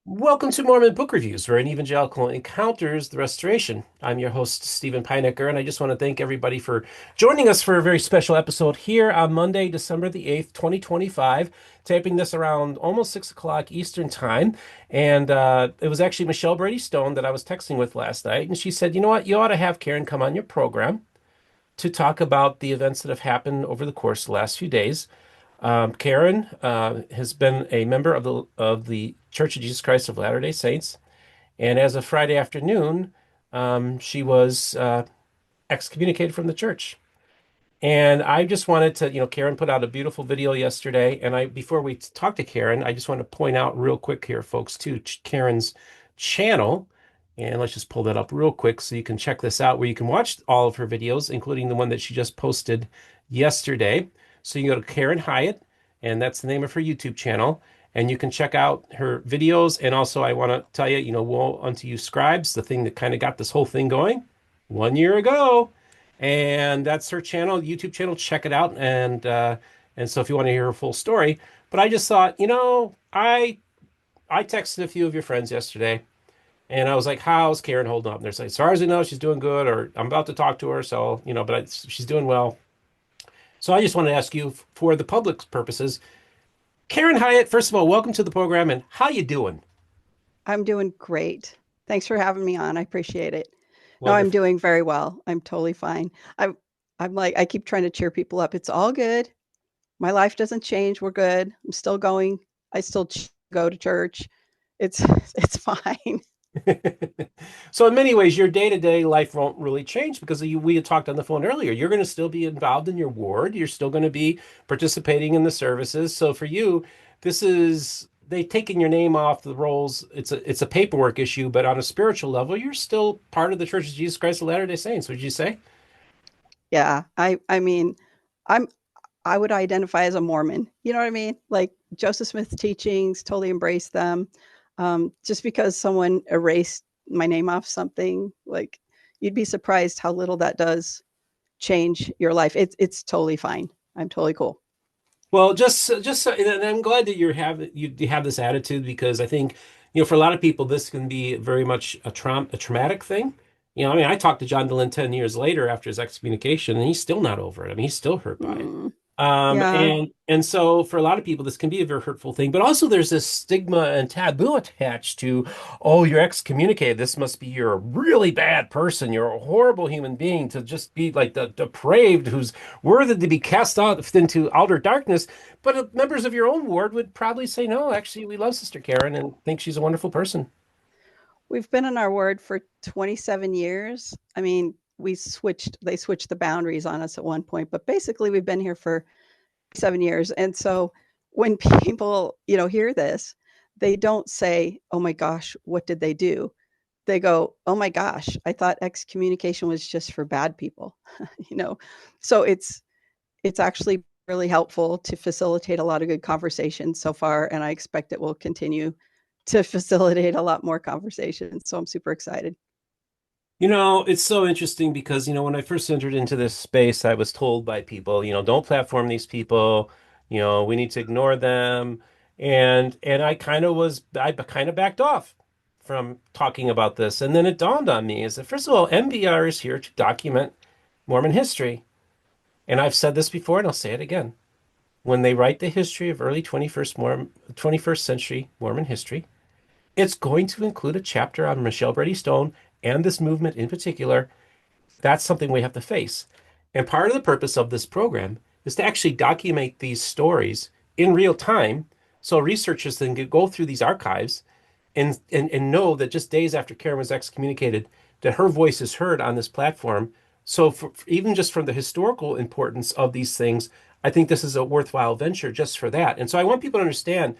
Welcome to Mormon Book Reviews, where an evangelical encounters the restoration. I'm your host, Steven Pynakker, and I just want to thank everybody for joining us for a very special episode here on Monday, December the 8th, 2025, taping this around almost 6 o'clock Eastern Time. And it was actually Michelle Brady Stone that I was texting with last night, and she said, you know what, you ought to have Karen come on your program to talk about the events that have happened over the course of the last few days. Karen has been a member of the Church of Jesus Christ of Latter-day Saints, and as of Friday afternoon, she was excommunicated from the church. And I just wanted to, Karen put out a beautiful video yesterday, and before we talk to Karen, I just want to point out real quick here, folks, to Karen's channel. And let's just pull that up real quick so you can check this out, where you can watch all of her videos, including the one that she just posted yesterday. So you can go to Karen Hyatt, and that's the name of her YouTube channel. And you can check out her videos. And also, I want to tell you, Woe unto you scribes, the thing that kind of got this whole thing going 1 year ago. And that's her channel, YouTube channel. Check it out. And so if you want to hear her full story, but I just thought, I texted a few of your friends yesterday, and I was like, "How's Karen holding up?" And they're saying, "As far as I know, she's doing good," or "I'm about to talk to her, so she's doing well." So I just wanted to ask you, for the public's purposes, Karen Hyatt. First of all, welcome to the program, and how you doing? I'm doing great. Thanks for having me on. I appreciate it. No, I'm Wonderful. doing very well. I'm totally fine. I'm like I keep trying to cheer people up. It's all good. My life doesn't change. We're good. I'm still going. I still go to church. It's it's fine. So in many ways, your day-to-day life won't really change because we had talked on the phone earlier. You're going to still be involved in your ward. You're still going to be participating in the services. So for you, this is they taking your name off the rolls. It's a paperwork issue, but on a spiritual level, you're still part of the Church of Jesus Christ of Latter-day Saints. Would you say? Yeah. I mean, I'm I would identify as a Mormon. You know what I mean? Like Joseph Smith's teachings, totally embrace them. Just because someone erased my name off something, like you'd be surprised how little that does change your life. It's totally fine. I'm totally cool. Well, and I'm glad that you have this attitude because I think, for a lot of people, this can be very much a traumatic thing. I mean, I talked to John Dehlin 10 years later after his excommunication, and he's still not over it. I mean, he's still hurt by it. Mm, Um, yeah, and and so for a lot of people, this can be a very hurtful thing. But also, there's this stigma and taboo attached to, oh, you're excommunicated. This must be you're a really bad person. You're a horrible human being to just be like the depraved who's worthy to be cast out into outer darkness. But members of your own ward would probably say, no, actually, we love Sister Karen and think she's a wonderful person. we've been in our ward for 27 years. I mean, they switched the boundaries on us at one point, but basically we've been here for 7 years. And so when people, hear this, they don't say, "Oh my gosh, what did they do?" They go, "Oh my gosh, I thought excommunication was just for bad people." you know. So it's actually really helpful to facilitate a lot of good conversations so far, and I expect it will continue to facilitate a lot more conversations. So I'm super excited. It's so interesting because, when I first entered into this space, I was told by people, don't platform these people, we need to ignore them. And I kind of backed off from talking about this. And then it dawned on me is that, first of all, MBR is here to document Mormon history. And I've said this before and I'll say it again. When they write the history of early 21st century Mormon history, it's going to include a chapter on Michelle Brady Stone and this movement in particular. That's something we have to face. And part of the purpose of this program is to actually document these stories in real time so researchers can go through these archives and know that just days after Karen was excommunicated, that her voice is heard on this platform. So even just from the historical importance of these things, I think this is a worthwhile venture just for that. And so I want people to understand,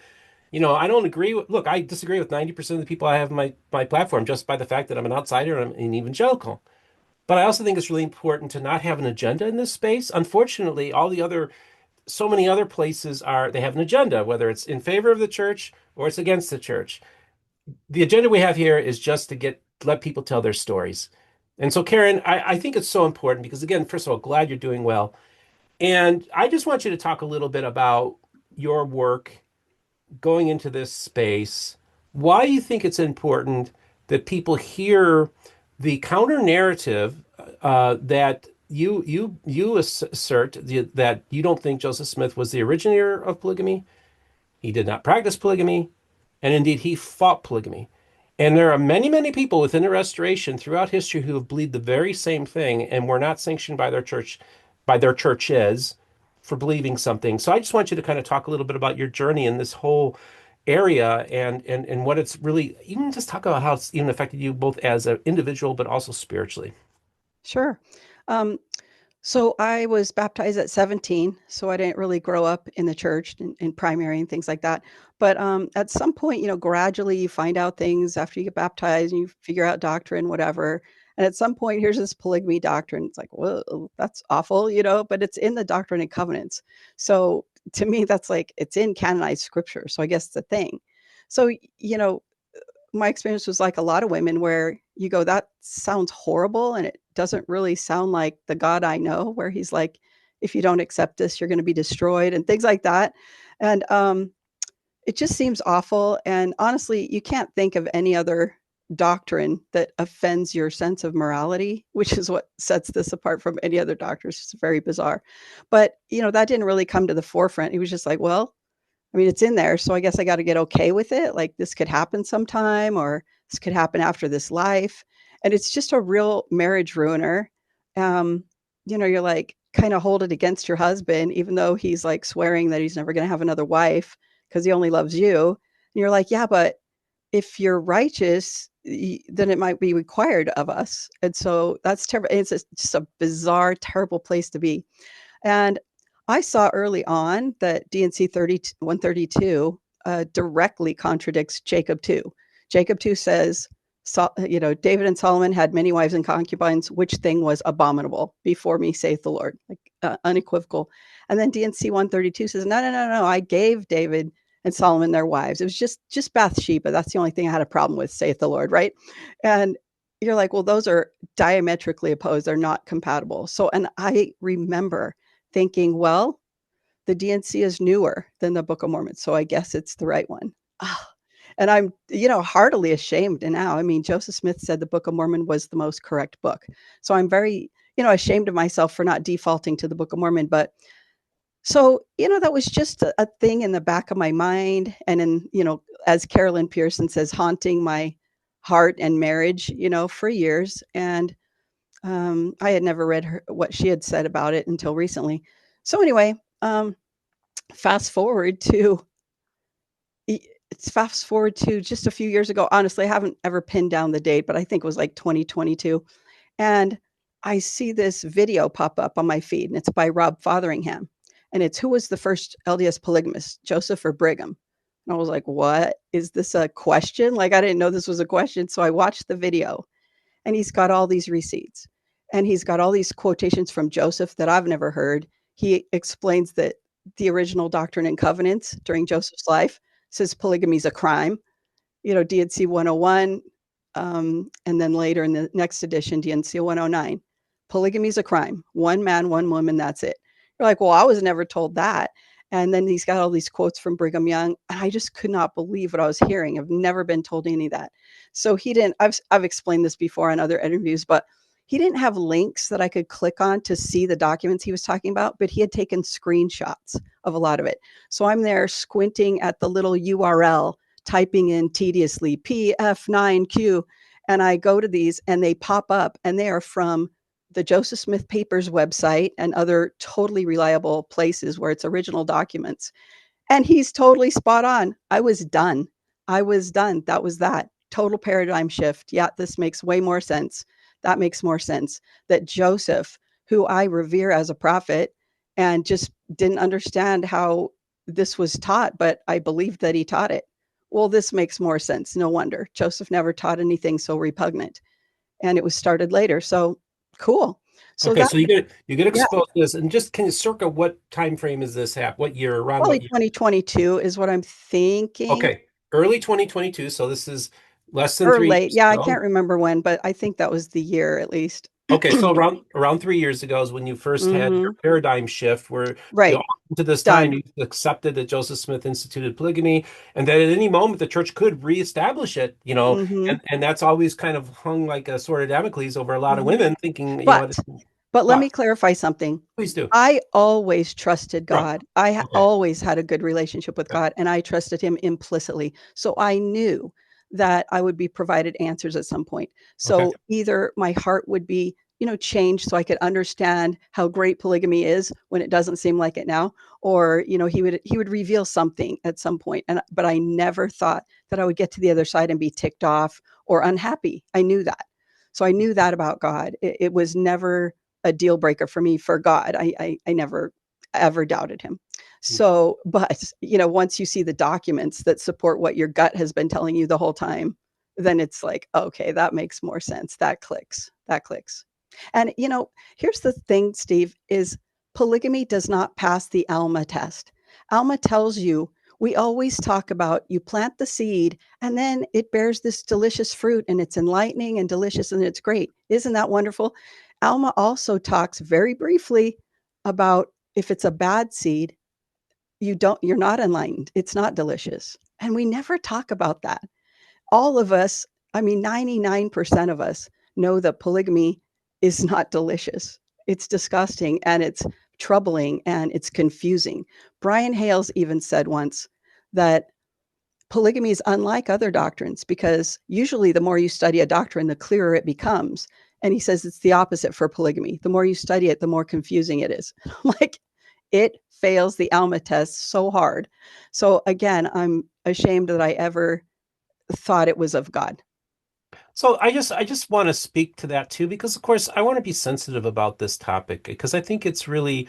I don't agree with, look, I disagree with 90% of the people I have on my platform just by the fact that I'm an outsider and I'm an evangelical. But I also think it's really important to not have an agenda in this space. Unfortunately, so many other places they have an agenda, whether it's in favor of the church or it's against the church. The agenda we have here is just to let people tell their stories. And so, Karen, I think it's so important because, again, first of all, glad you're doing well. And I just want you to talk a little bit about your work going into this space. why you think it's important that people hear the counter narrative that you assert that you don't think Joseph Smith was the originator of polygamy. He did not practice polygamy, and indeed he fought polygamy. And there are many, many people within the Restoration throughout history who have believed the very same thing and were not sanctioned by their church, by their churches for believing something. So I just want you to kind of talk a little bit about your journey in this whole area and what it's really, even just talk about how it's even affected you both as an individual, but also spiritually. Sure. Um, So I was baptized at 17, so I didn't really grow up in the church in primary and things like that. But at some point, gradually you find out things after you get baptized and you figure out doctrine, whatever. And at some point, here's this polygamy doctrine. It's like, whoa, that's awful, but it's in the Doctrine and Covenants. So to me, that's like it's in canonized scripture. So I guess it's a thing. So, my experience was like a lot of women where you go, that sounds horrible. And it doesn't really sound like the God I know, where he's like, if you don't accept this, you're going to be destroyed and things like that. And it just seems awful. And honestly, you can't think of any other doctrine that offends your sense of morality, which is what sets this apart from any other doctrine. It's very bizarre. But, that didn't really come to the forefront. He was just like, well, I mean, it's in there, so I guess I got to get okay with it. Like this could happen sometime, or this could happen after this life, and it's just a real marriage ruiner. Um, you're like kind of hold it against your husband, even though he's like swearing that he's never going to have another wife because he only loves you. And you're like, yeah, but if you're righteous, then it might be required of us. And so that's terrible. Just a bizarre, terrible place to be. And I saw early on that D&C 132 directly contradicts Jacob 2. Jacob 2 says, David and Solomon had many wives and concubines, which thing was abominable before me, saith the Lord, like unequivocal. And then D&C 132 says, no, no, no, no, I gave David and Solomon their wives. It was just Bathsheba. That's the only thing I had a problem with, saith the Lord, right? And you're like, well, those are diametrically opposed. They're not compatible. So, and I remember thinking, well, the DNC is newer than the Book of Mormon, so I guess it's the right one. Ah, and I'm, heartily ashamed now. I mean, Joseph Smith said the Book of Mormon was the most correct book. So I'm very, ashamed of myself for not defaulting to the Book of Mormon. But so, that was just a thing in the back of my mind. And in, as Carolyn Pearson says, haunting my heart and marriage, for years. And I had never read what she had said about it until recently. So anyway, fast forward to fast forward to just a few years ago. Honestly, I haven't ever pinned down the date, but I think it was like 2022. And I see this video pop up on my feed, and it's by Rob Fotheringham. And it's who was the first LDS polygamist, Joseph or Brigham? And I was like, what? Is this a question? Like, I didn't know this was a question. So I watched the video, and he's got all these receipts, and he's got all these quotations from Joseph that I've never heard. He explains that the original Doctrine and Covenants during Joseph's life says polygamy is a crime, D&C 101, and then later in the next edition, D&C 109, polygamy is a crime. One man, one woman, that's it. You're like, well, I was never told that. And then he's got all these quotes from Brigham Young, and I just could not believe what I was hearing. I've never been told any of that. So he didn't. I've explained this before in other interviews, but he didn't have links that I could click on to see the documents he was talking about. But he had taken screenshots of a lot of it. So I'm there squinting at the little URL, typing in tediously PF9Q, and I go to these, and they pop up, and they are from the Joseph Smith Papers website and other totally reliable places where it's original documents. And he's totally spot on. I was done. That was that. Total paradigm shift. Yeah, this makes way more sense. That makes more sense. That Joseph, who I revere as a prophet, and just didn't understand how this was taught, but I believed that he taught it. Well, this makes more sense. No wonder. Joseph never taught anything so repugnant. And it was started later. So cool. So Okay, that, so you get yeah, exposed to this, and just can you circa what time frame is this at? What year? Around probably what year? 2022 is what I'm thinking. Okay, early 2022. So this is less than Or three late. years Yeah, I can't ago. remember when, but I think that was the year at least. Okay, so around 3 years ago is when you first had your Hmm. paradigm shift, where Right. to this time Done. you accepted that Joseph Smith instituted polygamy, and that at any moment the church could reestablish it, Hmm. and that's always kind of hung like a sword of Damocles over a lot of Hmm. women, thinking, But but let me what? clarify something. Please do. I always trusted Sure. God. Okay. Always had a good relationship with Good. God, and I trusted him implicitly. So I knew that I would be provided answers at some point. Okay. So either my heart would be, changed so I could understand how great polygamy is when it doesn't seem like it now, or, he would reveal something at some point. But I never thought that I would get to the other side and be ticked off or unhappy. I knew that. So I knew that about God. It was never a deal breaker for me for God. I never ever doubted him. So, but once you see the documents that support what your gut has been telling you the whole time, then it's like, okay, that makes more sense. That clicks. That clicks. And here's the thing, Steve, is polygamy does not pass the Alma test. Alma tells you we always talk about you plant the seed and then it bears this delicious fruit and it's enlightening and delicious and it's great. Isn't that wonderful? Alma also talks very briefly about if it's a bad seed, you're not enlightened. It's not delicious. And we never talk about that. All of us, I mean 99% of us know that polygamy is not delicious. It's disgusting and it's troubling and it's confusing. Brian Hales even said once that polygamy is unlike other doctrines because usually the more you study a doctrine, the clearer it becomes. And he says it's the opposite for polygamy. The more you study it, the more confusing it is. Like it fails the Alma test so hard. So again, I'm ashamed that I ever thought it was of God. So I just want to speak to that too, because of course I want to be sensitive about this topic because I think it's really,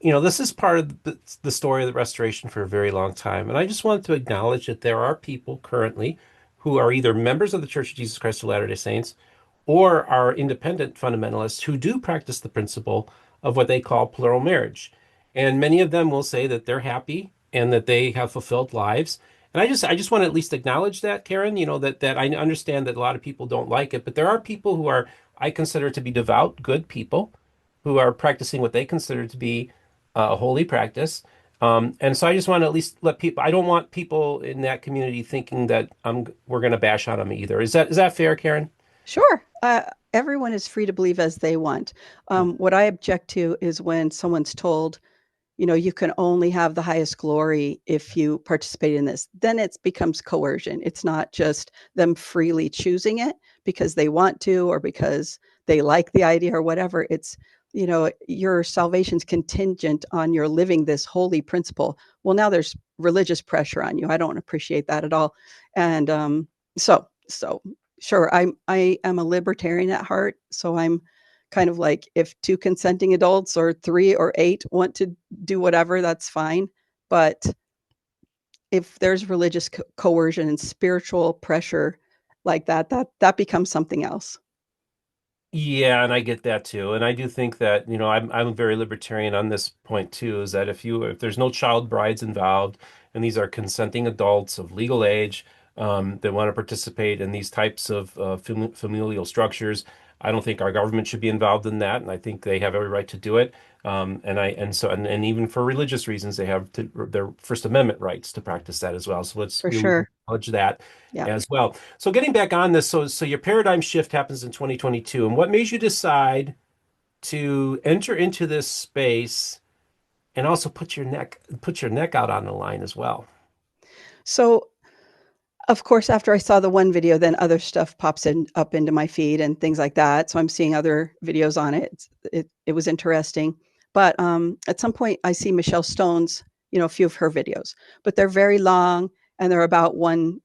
this is part of the story of the restoration for a very long time. And I just wanted to acknowledge that there are people currently who are either members of the Church of Jesus Christ of Latter-day Saints or are independent fundamentalists who do practice the principle of what they call plural marriage. And many of them will say that they're happy and that they have fulfilled lives. And I just want to at least acknowledge that, Karen, that I understand that a lot of people don't like it, but there are people who are, I consider to be devout, good people who are practicing what they consider to be a holy practice. And so I just want to at least let people, I don't want people in that community thinking that we're going to bash on them either. Is that fair, Karen? Sure. Everyone is free to believe as they want. What I object to is when someone's told, you can only have the highest glory if you participate in this. Then it becomes coercion. It's not just them freely choosing it because they want to or because they like the idea or whatever. It's, your salvation's contingent on your living this holy principle. Well, now there's religious pressure on you. I don't appreciate that at all. And so sure, I am a libertarian at heart. So I'm kind of like if two consenting adults or three or eight want to do whatever, that's fine. But if there's religious coercion and spiritual pressure like that becomes something else. Yeah, and I get that too. And I do think that, I'm very libertarian on this point too, is that if there's no child brides involved and these are consenting adults of legal age that want to participate in these types of familial structures, I don't think our government should be involved in that, and I think they have every right to do it. And even for religious reasons, they have their First Amendment rights to practice that as well. So For we sure. acknowledge that Yeah. as well. So getting back on this, so your paradigm shift happens in 2022, and what made you decide to enter into this space and also put your neck out on the line as well? So of course, after I saw the one video, then other stuff pops in up into my feed and things like that. So I'm seeing other videos on it. It was interesting. But at some point, I see Michelle Stone's, a few of her videos, but they're very long and they're about one,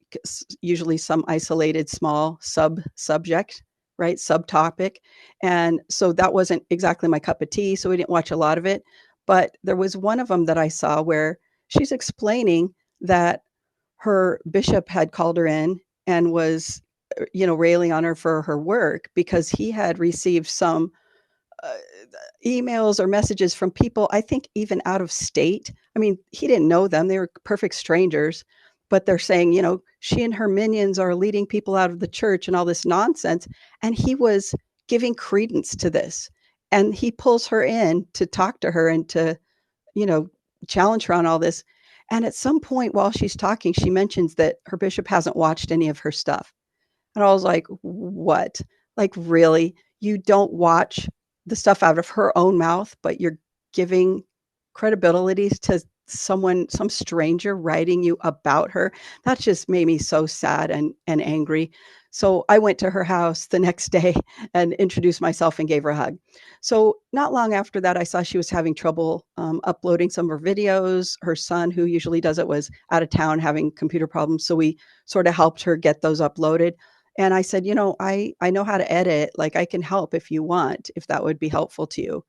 usually some isolated small subject, right? Subtopic. And so that wasn't exactly my cup of tea. So we didn't watch a lot of it. But there was one of them that I saw where she's explaining that her bishop had called her in and was railing on her for her work because he had received some uh, emails or messages from people, I think even out of state. I mean, he didn't know them, they were perfect strangers, but they're saying, she and her minions are leading people out of the church and all this nonsense. And he was giving credence to this. And he pulls her in to talk to her and to, you know, challenge her on all this. And at some point while she's talking, she mentions that her bishop hasn't watched any of her stuff. And I was like, what? Like, really? You don't watch the stuff out of her own mouth, but you're giving credibility to someone, some stranger writing you about her? That just made me so sad and angry. So I went to her house the next day and introduced myself and gave her a hug. So not long after that, I saw she was having trouble uploading some of her videos. Her son, who usually does it, was out of town having computer problems. So we sort of helped her get those uploaded. And I said, I know how to edit. Like, I can help if you want, if that would be helpful to you.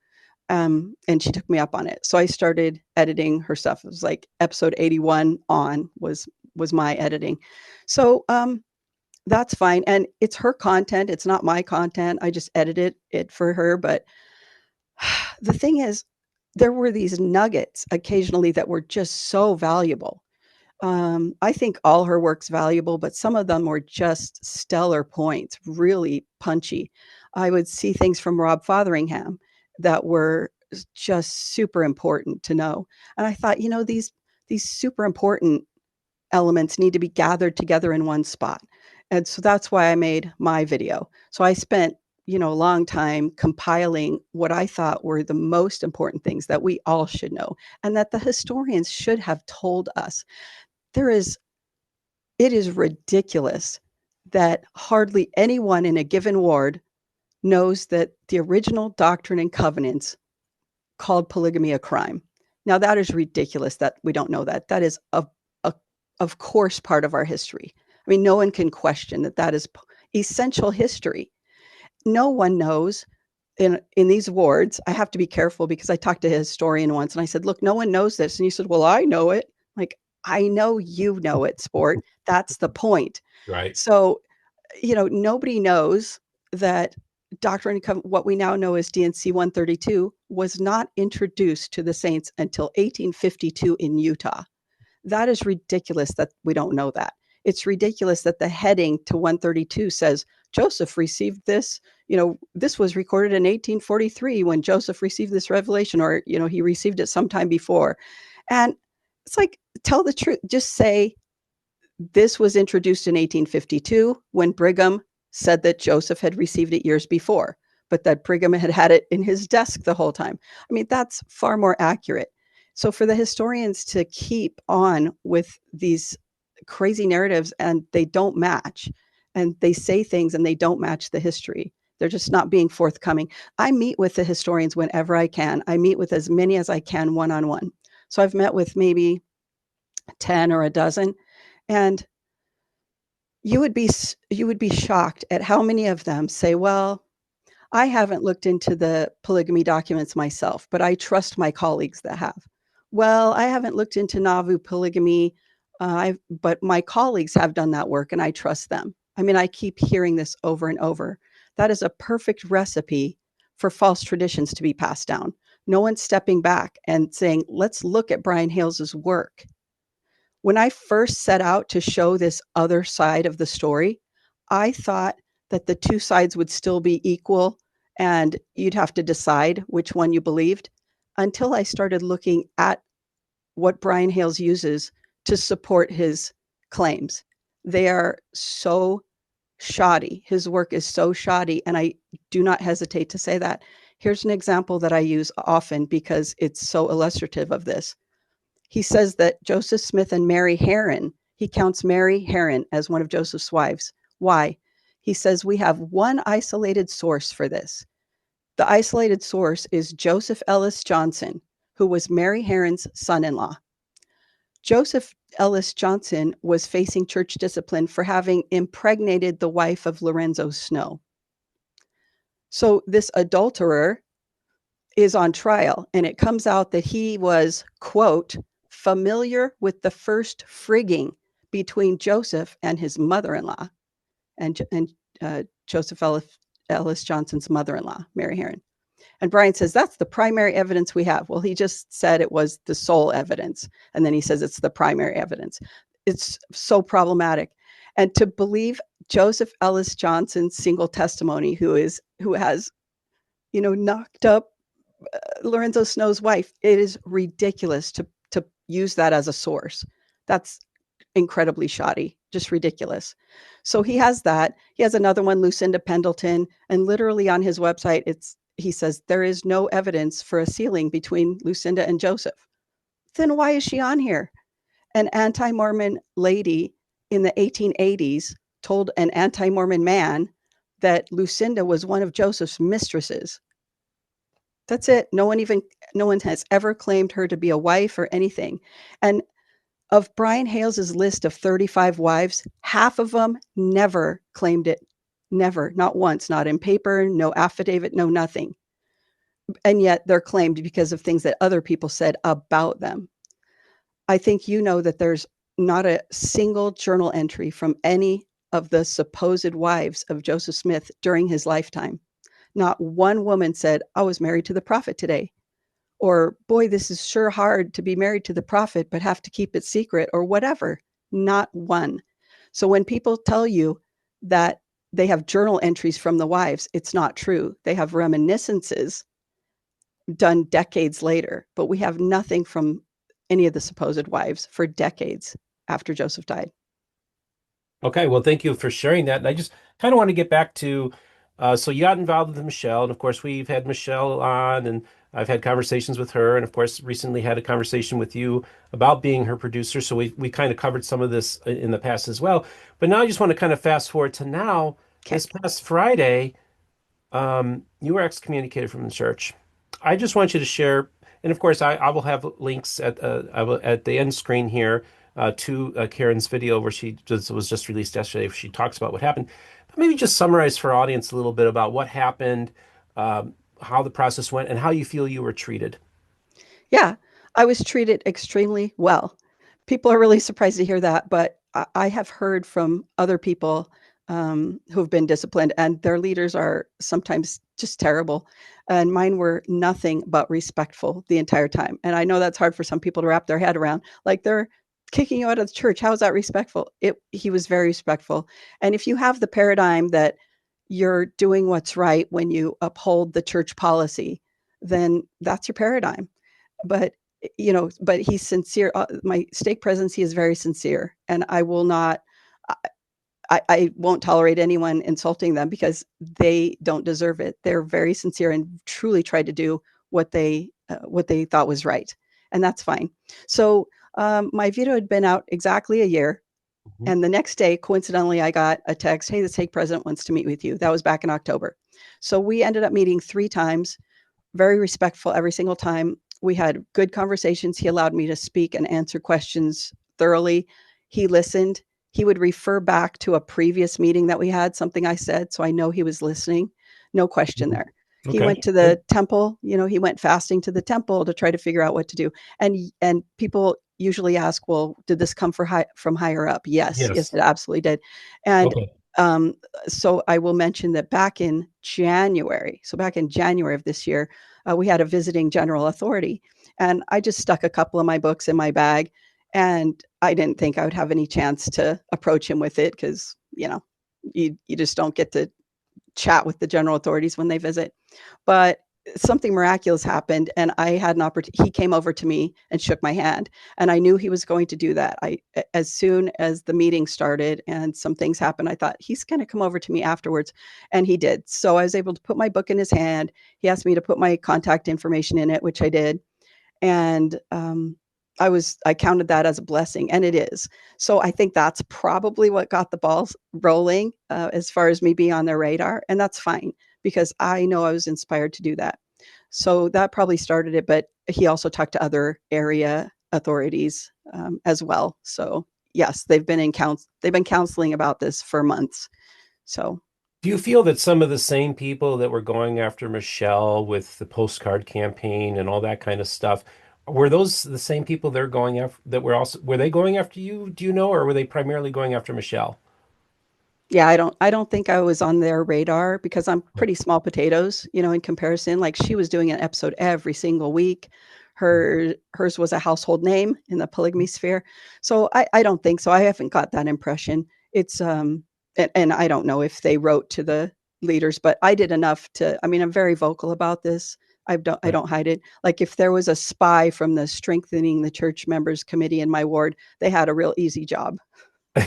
And she took me up on it. So I started editing her stuff. It was like episode 81 on was my editing. So that's fine. And it's her content. It's not my content. I just edited it for her. But the thing is, there were these nuggets occasionally that were just so valuable. I think all her work's valuable, but some of them were just stellar points, really punchy. I would see things from Rob Fotheringham that were just super important to know. And I thought, these super important elements need to be gathered together in one spot. And so that's why I made my video. So I spent, a long time compiling what I thought were the most important things that we all should know and that the historians should have told us. It is ridiculous that hardly anyone in a given ward knows that the original Doctrine and Covenants called polygamy a crime. Now, that is ridiculous that we don't know that. That is, of course, part of our history. I mean, no one can question that that is essential history. No one knows in these wards. I have to be careful because I talked to a historian once and I said, look, no one knows this. And he said, well, I know it. Like, I know you know it, sport. That's the point. Right. So, nobody knows that Doctrine and Covenants, what we now know as D&C 132, was not introduced to the saints until 1852 in Utah. That is ridiculous that we don't know that. It's ridiculous that the heading to 132 says Joseph received this. This was recorded in 1843 when Joseph received this revelation, or, he received it sometime before. And it's like, tell the truth. Just say this was introduced in 1852 when Brigham said that Joseph had received it years before, but that Brigham had had it in his desk the whole time. I mean, that's far more accurate. So for the historians to keep on with these crazy narratives and they don't match, and they say things and they don't match the history, they're just not being forthcoming. I meet with the historians whenever I can. I meet with as many as I can one-on-one. So I've met with maybe 10 or a dozen, and you would be shocked at how many of them say, well, I haven't looked into the polygamy documents myself, but I trust my colleagues that have. Well, I haven't looked into Nauvoo polygamy, but my colleagues have done that work and I trust them. I mean, I keep hearing this over and over. That is a perfect recipe for false traditions to be passed down. No one's stepping back and saying, let's look at Brian Hales's work. When I first set out to show this other side of the story, I thought that the two sides would still be equal and you'd have to decide which one you believed, until I started looking at what Brian Hales uses to support his claims. They are so shoddy. His work is so shoddy, and I do not hesitate to say that. Here's an example that I use often because it's so illustrative of this. He says that Joseph Smith and Mary Herron, he counts Mary Herron as one of Joseph's wives. Why? He says we have one isolated source for this. The isolated source is Joseph Ellis Johnson, who was Mary Herron's son-in-law. Joseph Ellis Johnson was facing church discipline for having impregnated the wife of Lorenzo Snow. So this adulterer is on trial, and it comes out that he was, quote, familiar with the first frigging between Joseph and his mother-in-law, and Joseph Ellis Johnson's mother-in-law, Mary Herron. And Brian says, that's the primary evidence we have. Well, he just said it was the sole evidence. And then he says it's the primary evidence. It's so problematic. And to believe Joseph Ellis Johnson's single testimony, who has, knocked up Lorenzo Snow's wife, it is ridiculous to use that as a source. That's incredibly shoddy, just ridiculous. So he has that. He has another one, Lucinda Pendleton, and literally on his website, he says there is no evidence for a ceiling between Lucinda and Joseph. Then why is she on here? An anti-Mormon lady in the 1880s told an anti-Mormon man that Lucinda was one of Joseph's mistresses. That's it. No one has ever claimed her to be a wife or anything. And of Brian Hales's list of 35 wives, half of them never claimed it. Never, not once, not in paper, no affidavit, no nothing. And yet they're claimed because of things that other people said about them. I think you know that there's not a single journal entry from any of the supposed wives of Joseph Smith during his lifetime. Not one woman said, I was married to the prophet today. Or, boy, this is sure hard to be married to the prophet, but have to keep it secret, or whatever. Not one. So when people tell you that they have journal entries from the wives, it's not true. They have reminiscences done decades later, but we have nothing from any of the supposed wives for decades after Joseph died. Okay, well, thank you for sharing that. And I just kind of want to get back to, so you got involved with Michelle, and of course, we've had Michelle on, and I've had conversations with her, and of course, recently had a conversation with you about being her producer. So we kind of covered some of this in the past as well. But now I just want to kind of fast forward to now. Okay. This past Friday, you were excommunicated from the church. I just want you to share, and of course, I will have links at the end screen here to Karen's video where was just released yesterday. She talks about what happened. But maybe just summarize for our audience a little bit about what happened, how the process went, and how you feel you were treated. Yeah, I was treated extremely well. People are really surprised to hear that, but I have heard from other people who've been disciplined, and their leaders are sometimes just terrible. And mine were nothing but respectful the entire time. And I know that's hard for some people to wrap their head around. Like, they're kicking you out of the church. How is that respectful? He was very respectful. And if you have the paradigm that you're doing what's right when you uphold the church policy, then that's your paradigm. But but he's sincere. My stake presence, he is very sincere, and I will not. I won't tolerate anyone insulting them because they don't deserve it. They're very sincere and truly tried to do what they thought was right, and that's fine. So my video had been out exactly a year, Mhm. and the next day, coincidentally, I got a text, "Hey, the stake president wants to meet with you." That was back in October. So we ended up meeting 3 times. Very respectful every single time. We had good conversations. He allowed me to speak and answer questions thoroughly. He listened. He would refer back to a previous meeting that we had, something I said, so I know he was listening. No question Mhm. there. He Okay, went to good. the temple, he went fasting to the temple to try to figure out what to do. And people usually ask, well, did this come from higher up? Yes, yes, Yes. it absolutely did. And Okay. um, so I will mention that back in January of this year, we had a visiting general authority, and I just stuck a couple of my books in my bag, and I didn't think I would have any chance to approach him with it because you just don't get to chat with the general authorities when they visit. But something miraculous happened, and I had an opportunity. He came over to me and shook my hand, and I knew he was going to do that. As soon as the meeting started and some things happened, I thought he's going to come over to me afterwards, and he did. So I was able to put my book in his hand. He asked me to put my contact information in it, which I did, and I counted that as a blessing, and it is. So I think that's probably what got the balls rolling as far as me being on their radar, and that's fine because I know I was inspired to do that. So that probably started it, but he also talked to other area authorities as well. So yes, they've been counseling about this for months. So Do you feel that some of the same people that were going after Michelle with the postcard campaign and all that kind of stuff, were those the same people they're going after that were they going after you, do you know, or were they primarily going after Michelle? yeah, I don't think I was on their radar because I'm pretty small potatoes, in comparison. Like, she was doing an episode every single week. Hers was a household name in the polygamy sphere. So I don't think so. I haven't got that impression. it's and I don't know if they wrote to the leaders, but I did enough to, I mean, I'm very vocal about this. I Right. don't hide it. Like if there was a spy from the Strengthening the Church Members Committee in my ward, they had a real easy job.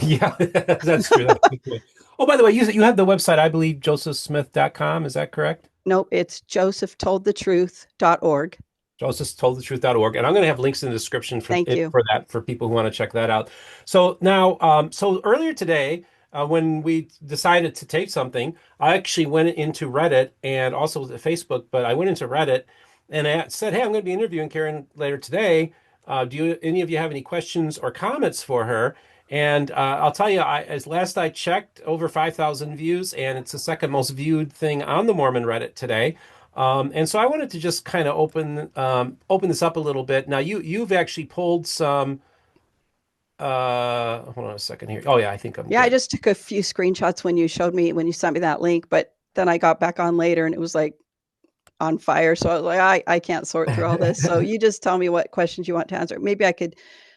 Yeah, that's true. That's a good point. Oh, by the way, you have the website, I believe, josephsmith.com. Is that correct? Nope, it's josephtoldthetruth.org. josephstoldthetruth.org. And I'm going to have links in the description for Thank it you. for that for people who want to check that out. So now, so earlier today, when we decided to take something, I actually went into Reddit and also Facebook, but I went into Reddit and I said, "Hey, I'm going to be interviewing Karen later today. Any of you have any questions or comments for her?" And I'll tell you, as last I checked, over 5,000 views, and it's the second most viewed thing on the Mormon Reddit today. And so I wanted to just kind of open this up a little bit. Now you've actually pulled some hold on a second here. Oh yeah, I think I'm Yeah, I good. just took a few screenshots when you sent me that link, but then I got back on later and it was like on fire. So I was like, I can't sort through all this. So you just tell me what questions you want to answer. Maybe I could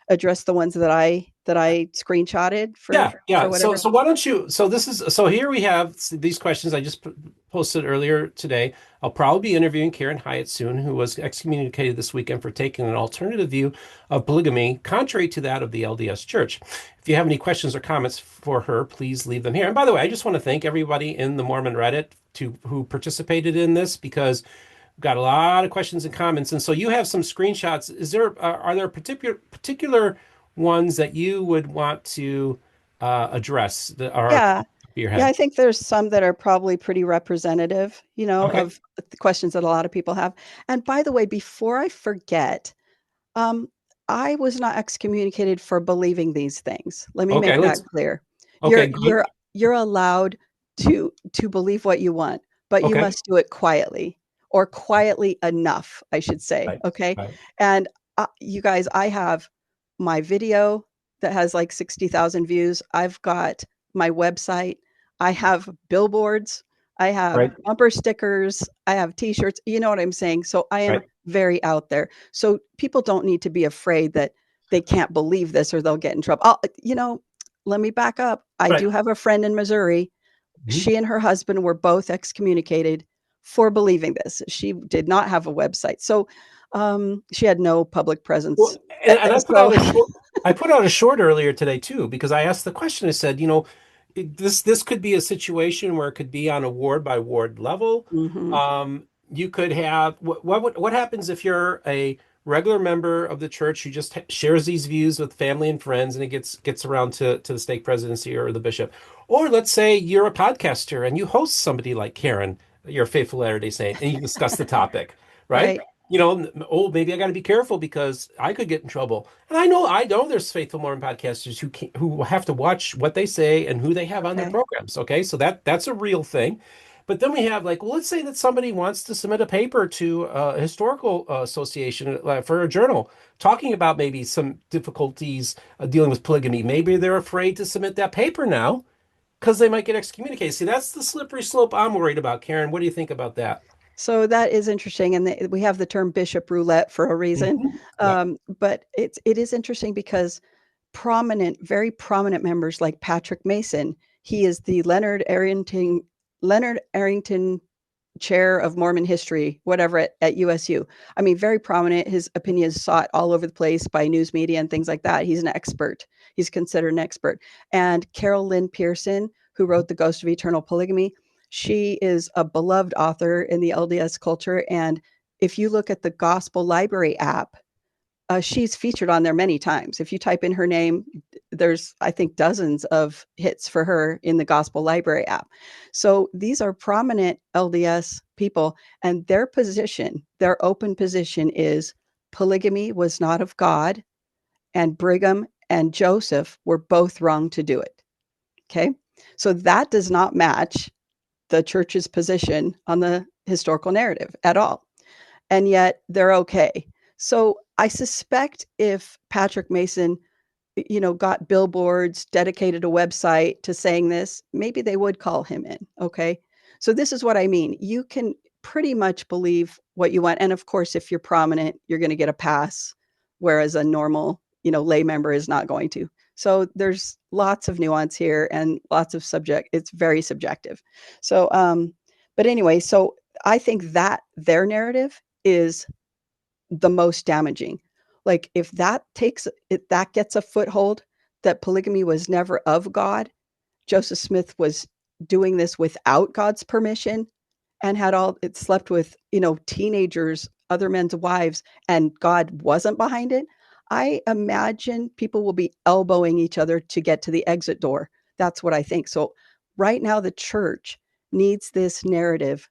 address the ones that I screenshotted Yeah, for yeah. So whatever. so why don't you so here we have these questions I just posted earlier today. I'll probably be interviewing Karen Hyatt soon, who was excommunicated this weekend for taking an alternative view of polygamy, contrary to that of the LDS Church. If you have any questions or comments for her, please leave them here. And by the way, I just want to thank everybody in the Mormon Reddit who participated in this because we've got a lot of questions and comments. And so you have some screenshots. Are there particular ones that you would want to address that are off Yeah. your Yeah, I head? think there's some that are probably pretty representative, Okay. of the questions that a lot of people have. And by the way, before I forget, um, I was not excommunicated for believing these things. Let me Okay. make that clear. Okay. You're Good. you're you're allowed to believe what you want, but you Okay. must do it quietly or quietly enough, I should say. Right. Okay. Right. And you guys, I have my video that has like 60,000 views. I've got my website. I have billboards. I have Right. bumper stickers. I have t-shirts. You know what I'm saying? So I am Right. very out there. So people don't need to be afraid that they can't believe this or they'll get in trouble. Let me back up. I Right. do have a friend in Missouri. Mhm. She and her husband were both excommunicated for believing this. She did not have a website. So she had no public presence. Well, and So I put out a short earlier today too, because I asked the question. I said, this could be a situation where it could be on a ward by ward level. mhm, You could have what happens if you're a regular member of the church who just shares these views with family and friends, and it gets around to the stake presidency or the bishop, or let's say you're a podcaster and you host somebody like Karen, you're a faithful Latter-day Saint, and you discuss the topic, right? right. Maybe I got to be careful because I could get in trouble. And I know there's faithful Mormon podcasters who have to watch what they say and who they have on their Okay. programs. Okay, so that's a real thing. But then we have like, well, let's say that somebody wants to submit a paper to a historical association for a journal talking about maybe some difficulties dealing with polygamy. Maybe they're afraid to submit that paper now because they might get excommunicated. See, that's the slippery slope I'm worried about, Karen. What do you think about that? So that is interesting, and we have the term bishop roulette for a reason. Yeah, But it is interesting because very prominent members like Patrick Mason, he is the Leonard Arrington chair of Mormon history, whatever at USU. I mean, very prominent. His opinion is sought all over the place by news media and things like that. He's an expert. He's considered an expert. And Carol Lynn Pearson, who wrote The Ghost of Eternal Polygamy, she is a beloved author in the LDS culture. And if you look at the Gospel Library app, she's featured on there many times. If you type in her name, there's, I think, dozens of hits for her in the Gospel Library app. So these are prominent LDS people, and their open position is polygamy was not of God, and Brigham and Joseph were both wrong to do it. Okay. So that does not match the church's position on the historical narrative at all, and yet they're okay. So I suspect if Patrick Mason, got billboards, dedicated a website to saying this, maybe they would call him in. Okay. So this is what I mean. You can pretty much believe what you want. And of course, if you're prominent, you're going to get a pass, whereas a normal, lay member is not going to. So there's lots of nuance here and lots of subject. It's very subjective. So, but anyway, so I think that their narrative is the most damaging. Like if that takes it, that gets a foothold that polygamy was never of God. Joseph Smith was doing this without God's permission and had all it slept with, teenagers, other men's wives, and God wasn't behind it. I imagine people will be elbowing each other to get to the exit door. That's what I think. So right now the church needs this narrative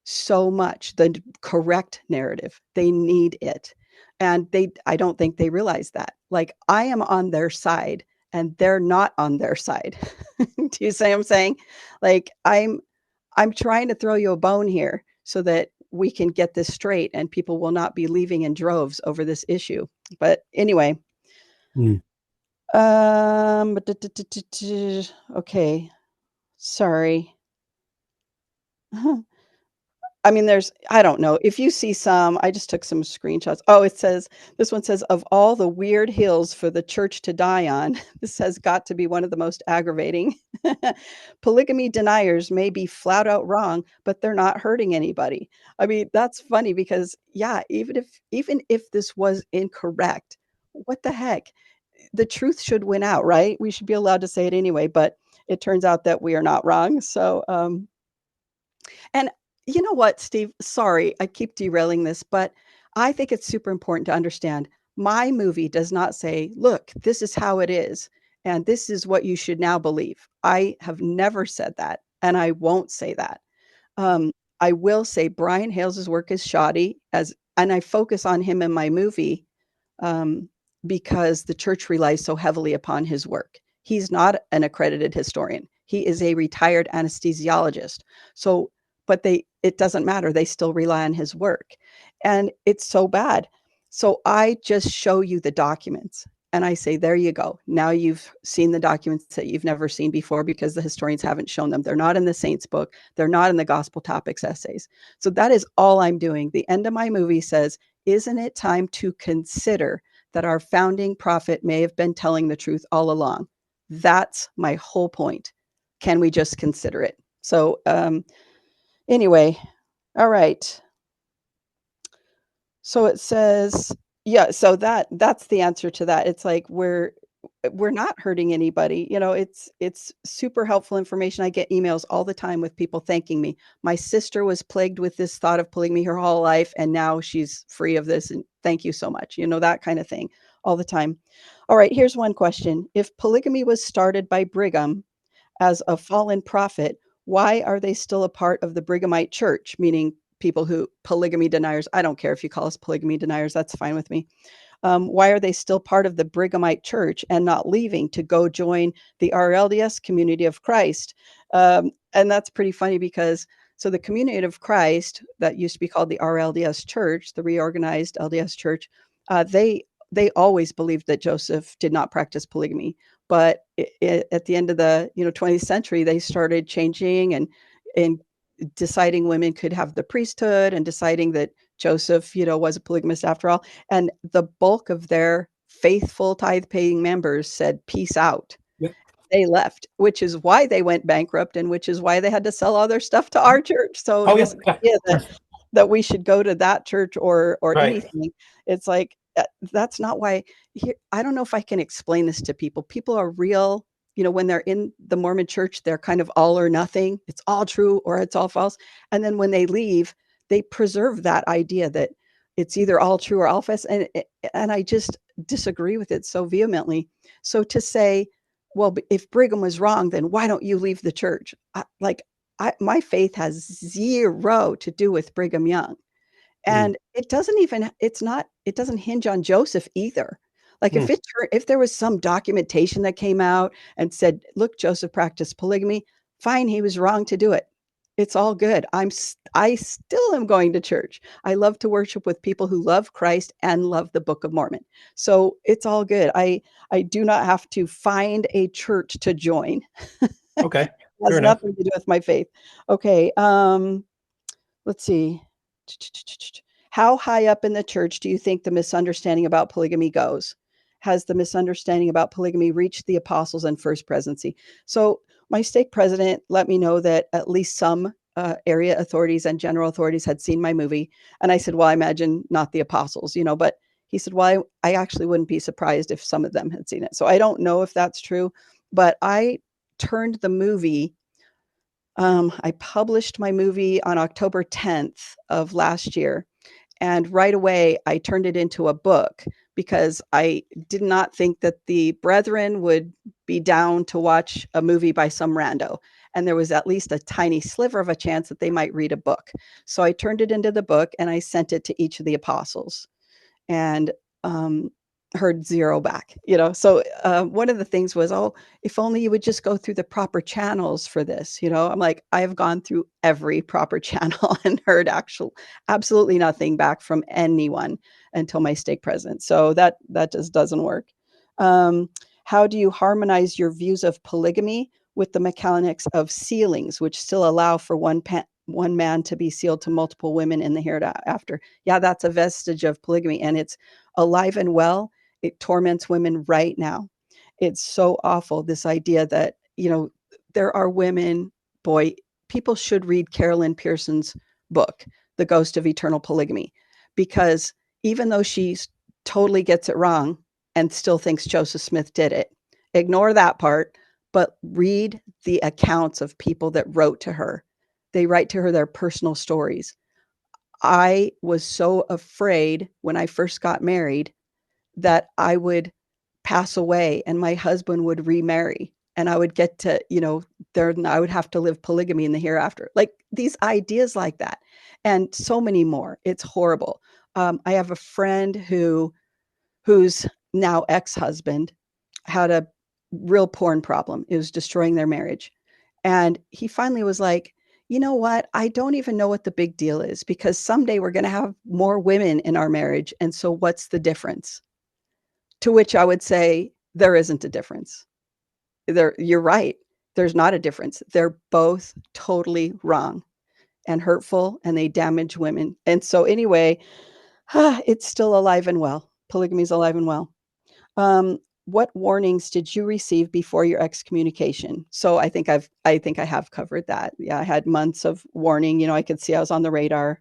so much, the correct narrative. They need it. And I don't think they realize that. Like I am on their side and they're not on their side. Do you see what I'm saying? Like I'm trying to throw you a bone here so that we can get this straight and people will not be leaving in droves over this issue. But anyway, Mm. okay, sorry. I mean, I don't know. If you see some, I just took some screenshots. Oh, this one says, of all the weird hills for the church to die on, this has got to be one of the most aggravating. Polygamy deniers may be flat out wrong, but they're not hurting anybody. I mean, that's funny because, yeah, even if this was incorrect, what the heck? The truth should win out, right? We should be allowed to say it anyway, but it turns out that we are not wrong. So, and you know what, Steve? Sorry, I keep derailing this, but I think it's super important to understand my movie does not say, look, this is how it is, and this is what you should now believe. I have never said that, and I won't say that. Um, I will say Brian Hales' work is shoddy, and I focus on him in my movie um, because the church relies so heavily upon his work. He's not an accredited historian. He is a retired anesthesiologist. So, but it doesn't matter. They still rely on his work. And it's so bad. So I just show you the documents and I say, there you go. Now you've seen the documents that you've never seen before because the historians haven't shown them. They're not in the Saints book. They're not in the Gospel Topics essays. So that is all I'm doing. The end of my movie says, isn't it time to consider that our founding prophet may have been telling the truth all along? That's my whole point. Can we just consider it? So, anyway, all right. So it says, yeah, so that's the answer to that. It's like we're not hurting anybody. It's super helpful information. I get emails all the time with people thanking me. My sister was plagued with this thought of polygamy her whole life, and now she's free of this. And thank you so much. That kind of thing all the time. All right, here's one question. If polygamy was started by Brigham as a fallen prophet, why are they still a part of the Brighamite church? Meaning people who polygamy deniers. I don't care if you call us polygamy deniers. That's fine with me. Why are they still part of the Brighamite church and not leaving to go join the RLDS Community of Christ? And that's pretty funny because so the Community of Christ that used to be called the RLDS Church, the reorganized LDS Church, they always believed that Joseph did not practice polygamy. But at the end of the 20th century, they started changing and deciding women could have the priesthood and deciding that Joseph, was a polygamist after all. And the bulk of their faithful tithe-paying members said, peace out. Yeah. They left, which is why they went bankrupt and which is why they had to sell all their stuff to our church. So Oh, yeah, this yeah, idea of course. that we should go to that church or Right. anything, it's like, that's not why. I don't know if I can explain this to people. People are real, when they're in the Mormon church, they're kind of all or nothing. It's all true or it's all false. And then when they leave, they preserve that idea that it's either all true or all false. And I just disagree with it so vehemently. So to say, well, if Brigham was wrong, then why don't you leave the church? My faith has zero to do with Brigham Young. Mm. And it doesn't hinge on Joseph either. Like Mm. if there was some documentation that came out and said, look, Joseph practiced polygamy, fine, he was wrong to do it. It's all good. I still am going to church. I love to worship with people who love Christ and love the Book of Mormon. So it's all good. I do not have to find a church to join. It Okay. Fair has enough. nothing to do with my faith. Okay. Let's see. How high up in the church do you think the misunderstanding about polygamy goes? has the misunderstanding about polygamy reached the apostles and first presidency? So my stake president let me know that at least some area authorities and general authorities had seen my movie. And I said, well, I imagine not the apostles, but he said, well, I actually wouldn't be surprised if some of them had seen it. So I don't know if that's true, but I turned the movie. I published my movie on October 10th of last year. And right away, I turned it into a book because I did not think that the brethren would be down to watch a movie by some rando. And there was at least a tiny sliver of a chance that they might read a book. So I turned it into the book and I sent it to each of the apostles. And heard zero back. So one of the things was, oh, if only you would just go through the proper channels for this. I'm like, I have gone through every proper channel and heard absolutely nothing back from anyone until my stake president. So that just doesn't work. How do you harmonize your views of polygamy with the mechanics of sealings, which still allow for one man to be sealed to multiple women in the hereafter? Yeah, that's a vestige of polygamy, and it's alive and well. It torments women right now. It's so awful, this idea that, there are women, boy, people should read Carolyn Pearson's book, The Ghost of Eternal Polygamy, because even though she totally gets it wrong and still thinks Joseph Smith did it, ignore that part, but read the accounts of people that wrote to her. They write to her their personal stories. I was so afraid when I first got married that I would pass away and my husband would remarry and I would get to, I would have to live polygamy in the hereafter. Like these ideas like that and so many more. It's horrible. I have a friend whose now ex-husband had a real porn problem. It was destroying their marriage. And he finally was like, you know what? I don't even know what the big deal is because someday we're going to have more women in our marriage. And so what's the difference? To which I would say, there isn't a difference. You're right. There's not a difference. They're both totally wrong and hurtful, and they damage women. And so anyway, it's still alive and well. Polygamy is alive and well. What warnings did you receive before your excommunication? So I think I have covered that. Yeah, I had months of warning. I could see I was on the radar.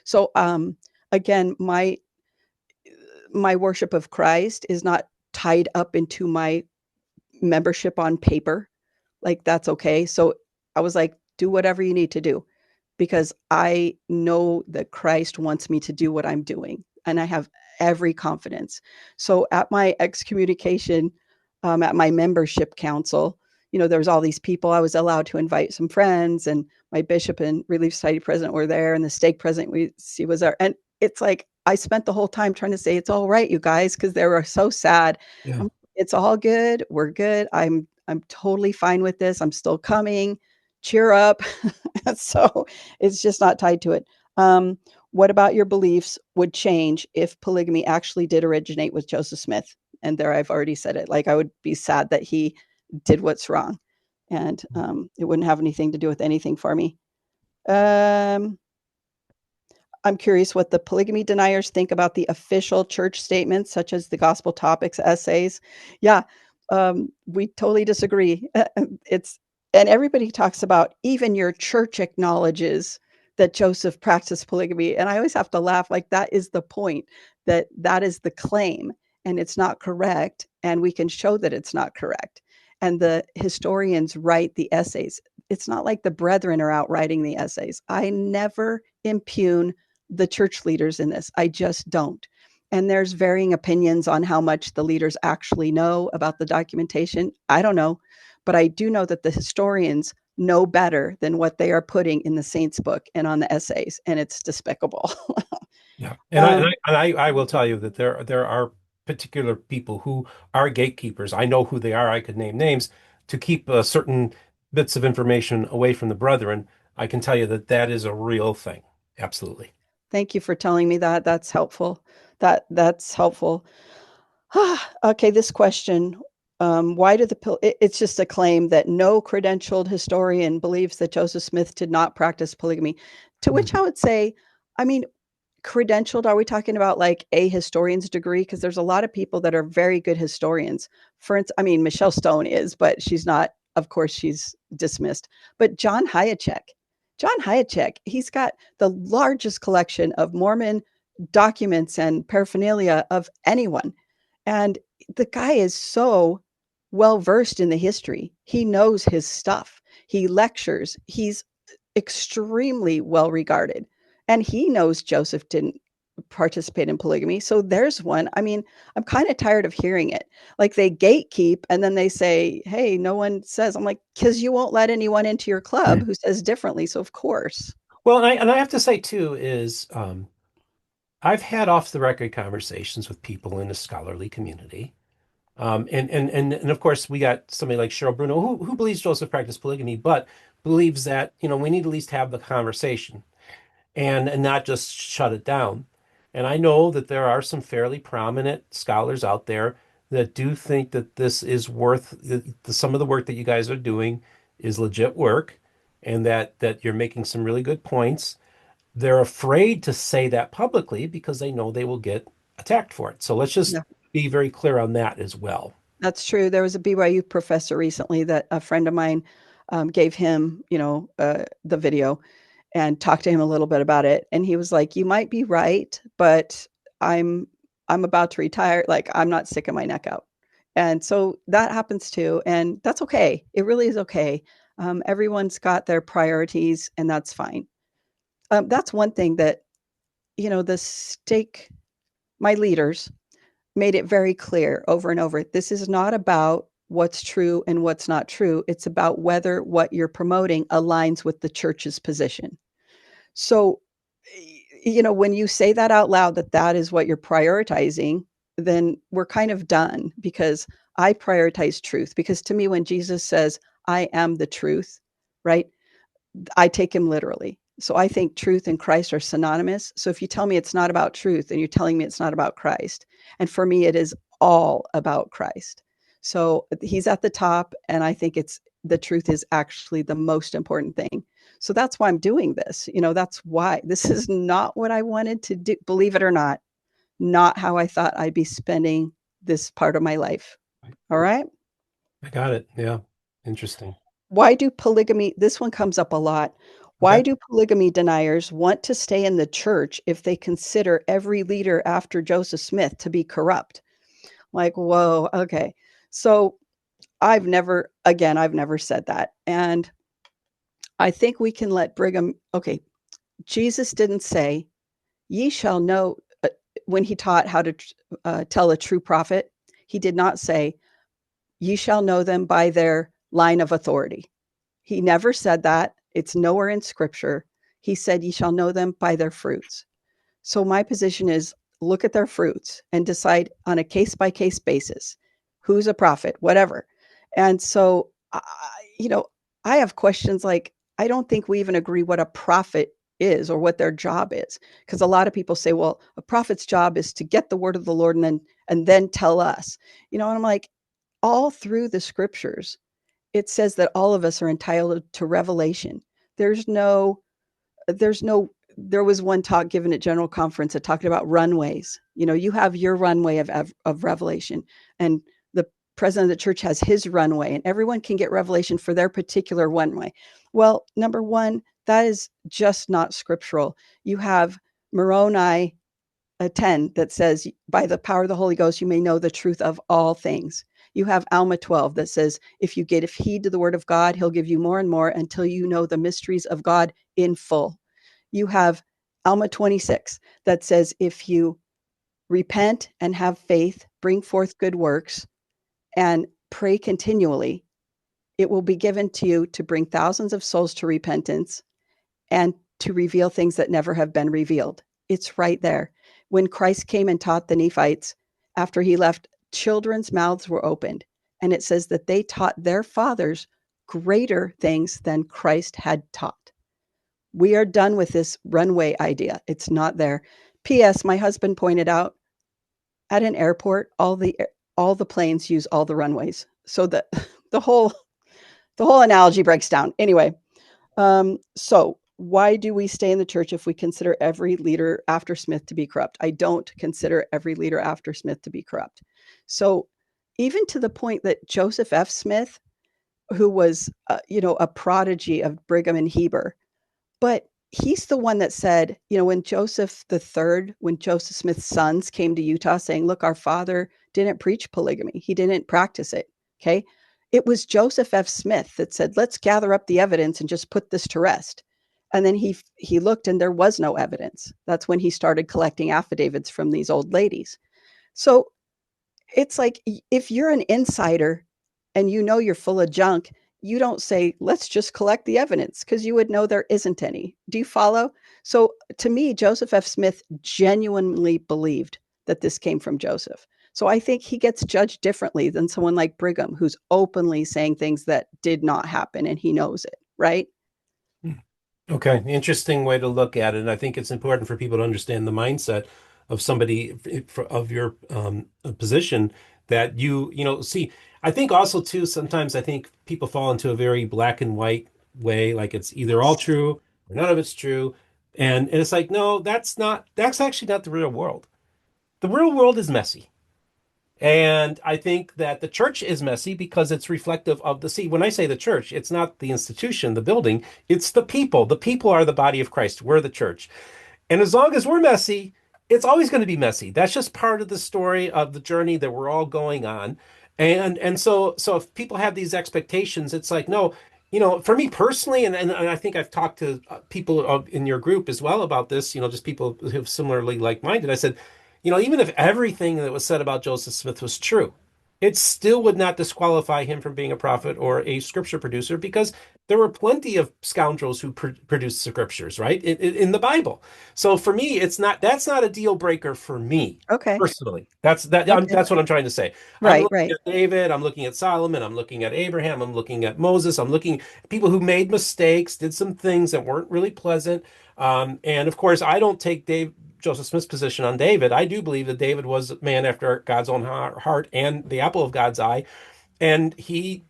So again, my worship of Christ is not tied up into my membership on paper. Like that's okay. So I was like, do whatever you need to do because I know that Christ wants me to do what I'm doing. And I have every confidence. So at my excommunication, at my membership council, there was all these people. I was allowed to invite some friends, and my bishop and Relief Society president were there, and the stake president she was there. And it's like I spent the whole time trying to say, it's all right, you guys, because they were so sad. Yeah. It's all good. We're good. I'm totally fine with this. I'm still coming. Cheer up. So it's just not tied to it. What about your beliefs would change if polygamy actually did originate with Joseph Smith? And there, I've already said it. Like I would be sad that he did what's wrong, and it wouldn't have anything to do with anything for me. I'm curious what the polygamy deniers think about the official church statements, such as the gospel topics essays. Yeah, we totally disagree. And everybody talks about, even your church acknowledges that Joseph practiced polygamy. And I always have to laugh, like that is the point, that is the claim, and it's not correct. And we can show that it's not correct. And the historians write the essays. It's not like the brethren are out writing the essays. I never impugn the church leaders in this. I just don't. And there's varying opinions on how much the leaders actually know about the documentation. I don't know. But I do know that the historians know better than what they are putting in the saints book and on the essays, and it's despicable. Yeah. I will tell you that there are particular people who are gatekeepers. I know who they are. I could name names to keep certain bits of information away from the brethren. I can tell you that that is a real thing. Absolutely. Thank you for telling me that. That's helpful. That's helpful. Okay, this question. Why did it's just a claim that no credentialed historian believes that Joseph Smith did not practice polygamy. To which I would say, I mean, credentialed? Are we talking about like a historian's degree? Because there's a lot of people that are very good historians. For instance, I mean, Michelle Stone is, but she's not. Of course, she's dismissed. But John Hyatt, he's got the largest collection of Mormon documents and paraphernalia of anyone. And the guy is so well versed in the history. He knows his stuff. He lectures. He's extremely well regarded. And he knows Joseph didn't participate in polygamy. So there's one. I mean, I'm kind of tired of hearing it. Like they gatekeep and then they say, hey, no one says. I'm like, because you won't let anyone into your club who says differently. So of course. Well, and I have to say too is I've had off the record conversations with people in the scholarly community. And of course we got somebody like Cheryl Bruno who believes Joseph practiced polygamy, but believes that, we need to at least have the conversation and not just shut it down. And I know that there are some fairly prominent scholars out there that do think that this is worth some of the work that you guys are doing is legit work and that you're making some really good points. They're afraid to say that publicly because they know they will get attacked for it. So let's just Yeah, be very clear on that as well. that's true. There was a BYU professor recently that a friend of mine gave him, the video and talked to him a little bit about it. And he was like, "You might be right, but I'm I'm about to retire. Like I'm not sticking my neck out." And so that happens too, and that's okay. It really is okay. Everyone's got their priorities, and that's fine. That's one thing that the stake my leaders made it very clear over and over. This is not about what's true and what's not true. It's about whether what you're promoting aligns with the church's position. So, when you say that out loud, that that is what you're prioritizing, then we're kind of done because I prioritize truth. Because to me, when Jesus says, I am the truth, right? I take him literally. So I think truth and Christ are synonymous. So if you tell me it's not about truth, then you're telling me it's not about Christ. And for me, it is all about Christ. So he's at the top, and I think it's the truth is actually the most important thing. So that's why I'm doing this. That's why this is not what I wanted to do, believe it or not how I thought I'd be spending this part of my life. All right. I got it. Yeah. Interesting. Why do polygamy this one comes up a lot. Why Okay. do polygamy deniers want to stay in the church if they consider every leader after Joseph Smith to be corrupt? Like, whoa, okay. So I've never said that. And I think we can let Brigham, okay, Jesus didn't say, ye shall know, when he taught how to tell a true prophet, he did not say, ye shall know them by their line of authority. He never said that. It's nowhere in scripture. He said, ye shall know them by their fruits. So my position is look at their fruits and decide on a case by case basis who's a prophet, whatever. And so, you know, I have questions like, I don't think we even agree what a prophet is or what their job is. Because a lot of people say, well, a prophet's job is to get the word of the Lord and then tell us, and I'm like, all through the scriptures, it says that all of us are entitled to revelation. There's no, there's no, there was one talk given at General Conference that talked about runways. You have your runway of revelation, and the president of the church has his runway, and everyone can get revelation for their particular runway. Well, number one, that is just not scriptural. You have Moroni 10 that says, by the power of the Holy Ghost, you may know the truth of all things. You have Alma 12 that says, if you give heed to the word of God, he'll give you more and more until you know the mysteries of God in full. You have Alma 26 that says, if you repent and have faith, bring forth good works, and pray continually, it will be given to you to bring thousands of souls to repentance and to reveal things that never have been revealed. It's right there. When Christ came and taught the Nephites, after he left, children's mouths were opened. And it says that they taught their fathers greater things than Christ had taught. We are done with this runway idea. It's not there. P.S. My husband pointed out at an airport, all the planes use all the runways. So the the whole analogy breaks down. Anyway, so why do we stay in the church if we consider every leader after Smith to be corrupt? I don't consider every leader after Smith to be corrupt. So even to the point that Joseph F. Smith, who was, a prodigy of Brigham and Heber, but he's the one that said, when when Joseph Smith's sons came to Utah saying, look, our father didn't preach polygamy, he didn't practice it. Okay. It was Joseph F. Smith that said, let's gather up the evidence and just put this to rest. And then he looked and there was no evidence. That's when he started collecting affidavits from these old ladies. So it's like, if you're an insider and you're full of junk, you don't say, let's just collect the evidence, because you would know there isn't any. Do you follow? So to me, Joseph F. Smith genuinely believed that this came from Joseph. So I think he gets judged differently than someone like Brigham, who's openly saying things that did not happen and he knows it, right? Okay, interesting way to look at it. And I think it's important for people to understand the mindset of somebody of your position that see, I think also too, sometimes I think people fall into a very black and white way, like it's either all true or none of it's true. And it's like, no, that's actually not the real world. The real world is messy. And I think that the church is messy because it's reflective of see, when I say the church, it's not the institution, the building, it's the people. The people are the body of Christ. We're the church. And as long as we're messy, it's always going to be messy. That's just part of the story of the journey that we're all going on. And so if people have these expectations, it's like, no, for me personally, and I think I've talked to people in your group as well about this, just people who have similarly like-minded. I said, even if everything that was said about Joseph Smith was true, it still would not disqualify him from being a prophet or a scripture producer, because there were plenty of scoundrels who produced scriptures, right? In the Bible. So for me, that's not a deal breaker for me Okay. personally. That's Okay. what I'm trying to say. I'm Right. looking Right. at David, I'm looking at Solomon, I'm looking at Abraham, I'm looking at Moses, I'm looking at people who made mistakes, did some things that weren't really pleasant. And of course, I don't take Joseph Smith's position on David. I do believe that David was a man after God's own heart and the apple of God's eye, and he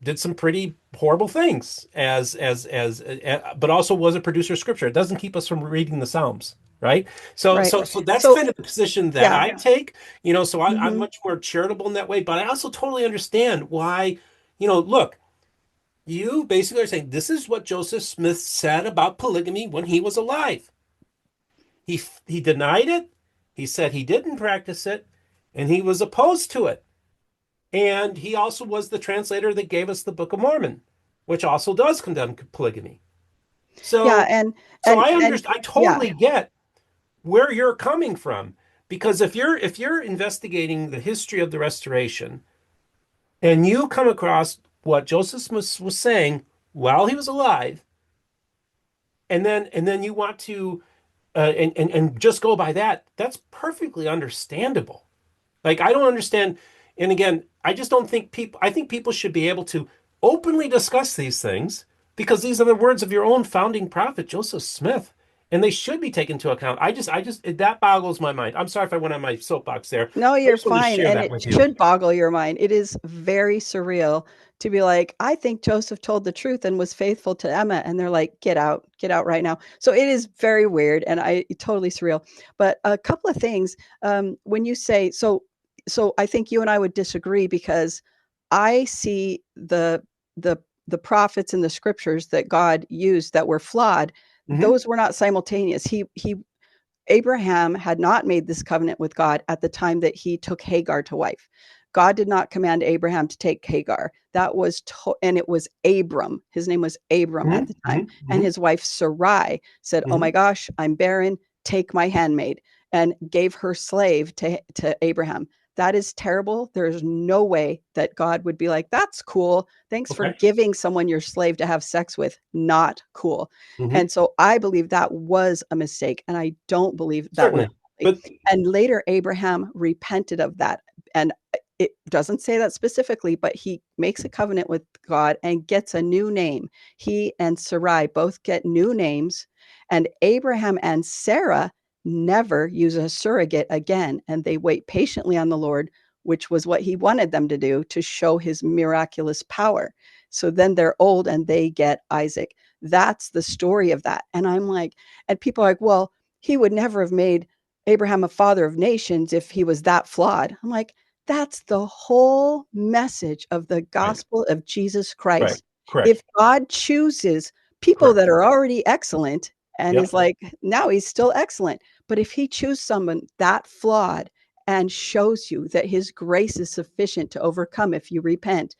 did some pretty horrible things but also was a producer of scripture. It doesn't keep us from reading the Psalms, right? So Right. so so that's So kind of the position that yeah. I take. So I'm Hmm. much more charitable in that way, but I also totally understand why. Look, you basically are saying this is what Joseph Smith said about polygamy when he was alive. He denied it. He said he didn't practice it, and he was opposed to it. And he also was the translator that gave us the Book of Mormon, which also does condemn polygamy. Yeah. So, so And I and understand. I yeah. totally get where you're coming from, because if you're investigating the history of the Restoration and you come across what Joseph Smith was saying while he was alive, and then you want to and just go by that, that's perfectly understandable. Like, I don't understand. And again, I just don't think I think people should be able to openly discuss these things, because these are the words of your own founding prophet, Joseph Smith, and they should be taken into account. That boggles my mind. I'm sorry if I went on my soapbox there. No, I you're just want to fine. share And that it with you. should boggle your mind. It is very surreal to be like, I think Joseph told the truth and was faithful to Emma. And they're like, get out right now. So it is very weird and totally surreal. But a couple of things, when you say, so I think you and I would disagree, because I see the, the prophets and the scriptures that God used that were flawed. Hmm. Those were not simultaneous. Abraham had not made this covenant with God at the time that he took Hagar to wife. God did not command Abraham to take Hagar. And it was Abram. His name was Abram Hmm. at the time. Hmm. And Hmm. his wife Sarai said, "Oh Hmm. my gosh, I'm barren. Take my handmaid," and gave her slave to Abraham. That is terrible. There's no way that God would be like, "That's cool. Thanks for Okay. giving someone your slave to have sex with." Not cool. Hmm. And so I believe that was a mistake. And I don't believe that was. Certainly. But And later, Abraham repented of that. And it doesn't say that specifically, but he makes a covenant with God and gets a new name. He and Sarai both get new names. And Abraham and Sarah never use a surrogate again. And they wait patiently on the Lord, which was what he wanted them to do, to show his miraculous power. So then they're old and they get Isaac. That's the story of that. And I'm like, and people are like, well, he would never have made Abraham a father of nations if he was that flawed. I'm like, that's the whole message of the Right. gospel of Jesus Right. Christ. Correct. If God chooses people Correct. that are already excellent and Yep. is like, now he's still excellent. But if he chooses someone that flawed and shows you that his grace is sufficient to overcome if you repent,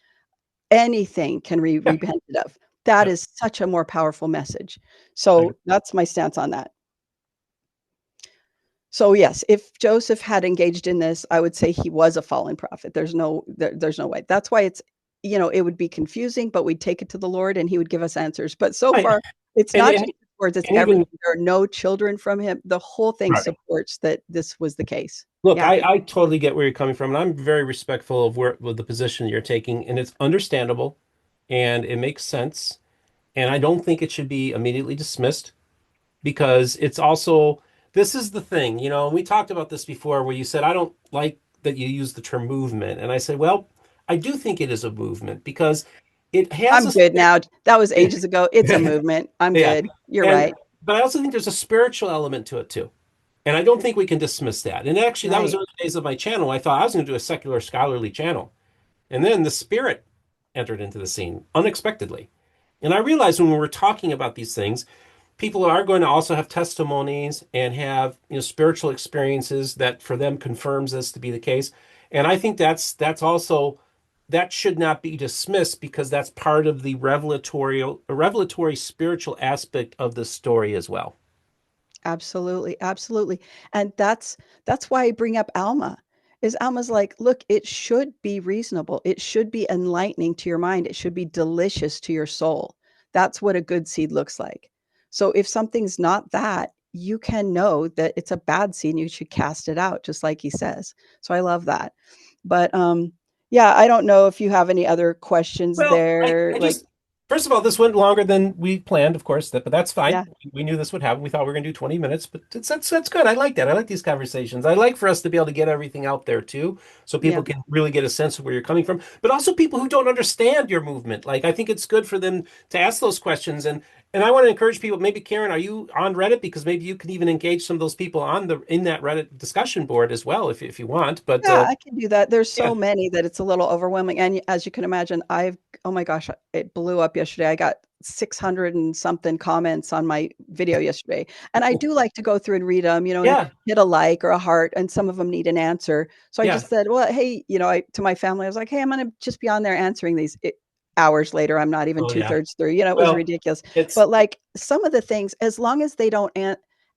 anything can be Yeah. repented of. That Yeah. is such a more powerful message. I agree. So that's my stance on that. So yes, if Joseph had engaged in this, I would say he was a fallen prophet. There's no way. That's why it's, it would be confusing, but we'd take it to the Lord and he would give us answers. But so Right. far, it's And not and just his words, it's and even everything. There are no children from him. The whole thing right. supports that this was the case. Look, Yeah. I totally get where you're coming from, and I'm very respectful of where with the position you're taking, and it's understandable and it makes sense. And I don't think it should be immediately dismissed because it's also this is the thing, and we talked about this before where you said I don't like that you use the term movement. And I said, well, I do think it is a movement because it has I'm a good now. That was yeah. ages ago. It's a movement. I'm Yeah. good. You're And right. but I also think there's a spiritual element to it too. And I don't think we can dismiss that. And actually, that was Right. early days of my channel. I thought I was going to do a secular scholarly channel. And then the spirit entered into the scene unexpectedly. And I realized when we were talking about these things, people are going to also have testimonies and have, spiritual experiences that for them confirms this to be the case. And I think that's also that should not be dismissed because that's part of the revelatory spiritual aspect of the story as well. Absolutely, absolutely. And that's why I bring up Alma. Is Alma's like, look, it should be reasonable. It should be enlightening to your mind. It should be delicious to your soul. That's what a good seed looks like. So if something's not that, you can know that it's a bad seed and you should cast it out, just like he says. So I love that. But yeah, I don't know if you have any other questions Well, there. I Like, just first of all, this went longer than we planned, of course, but that's fine. yeah, We knew this would happen. We thought we were going to do 20 minutes, but that's good. I like that. I like these conversations. I like for us to be able to get everything out there too, so people yeah. can really get a sense of where you're coming from, but also people who don't understand your movement. Like I think it's good for them to ask those questions and I want to encourage people, maybe Karen, are you on Reddit? Because maybe you can even engage some of those people on the in that Reddit discussion board as well if you want. But Yeah, I can do that. There's yeah. so many that it's a little overwhelming. And as you can imagine, oh my gosh, it blew up yesterday. I got 600 and something comments on my video yesterday. And I do like to go through and read them, and Yeah. hit a like or a heart, and some of them need an answer. So I Yeah. just said, well, hey, to my family, I was like, hey, I'm going to just be on there answering these. Hours later, I'm not even Oh two yeah. thirds through. It was Well, ridiculous. it's But like some of the things, as long as they don't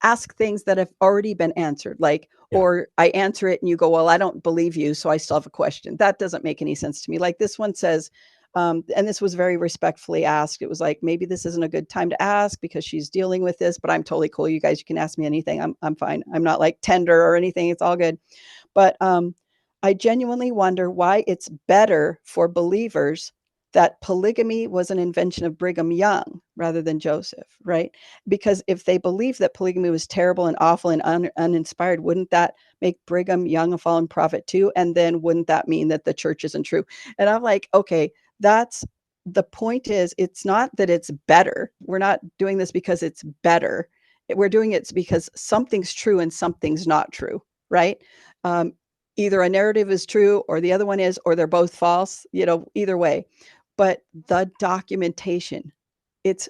ask things that have already been answered, like, yeah. or I answer it and you go, well, I don't believe you, so I still have a question. That doesn't make any sense to me. Like this one says, and this was very respectfully asked. It was like, maybe this isn't a good time to ask because she's dealing with this, but I'm totally cool. You guys, you can ask me anything. I'm fine. I'm not like tender or anything. It's all good. But I genuinely wonder why it's better for believers that polygamy was an invention of Brigham Young rather than Joseph, right? Because if they believe that polygamy was terrible and awful and uninspired, wouldn't that make Brigham Young a fallen prophet too? And then wouldn't that mean that the church isn't true? And I'm like, okay, that's the point is it's not that it's better. We're not doing this because it's better. We're doing it because something's true and something's not true, right? Um, Either a narrative is true or the other one is, or they're both false, either way. But the documentation, it's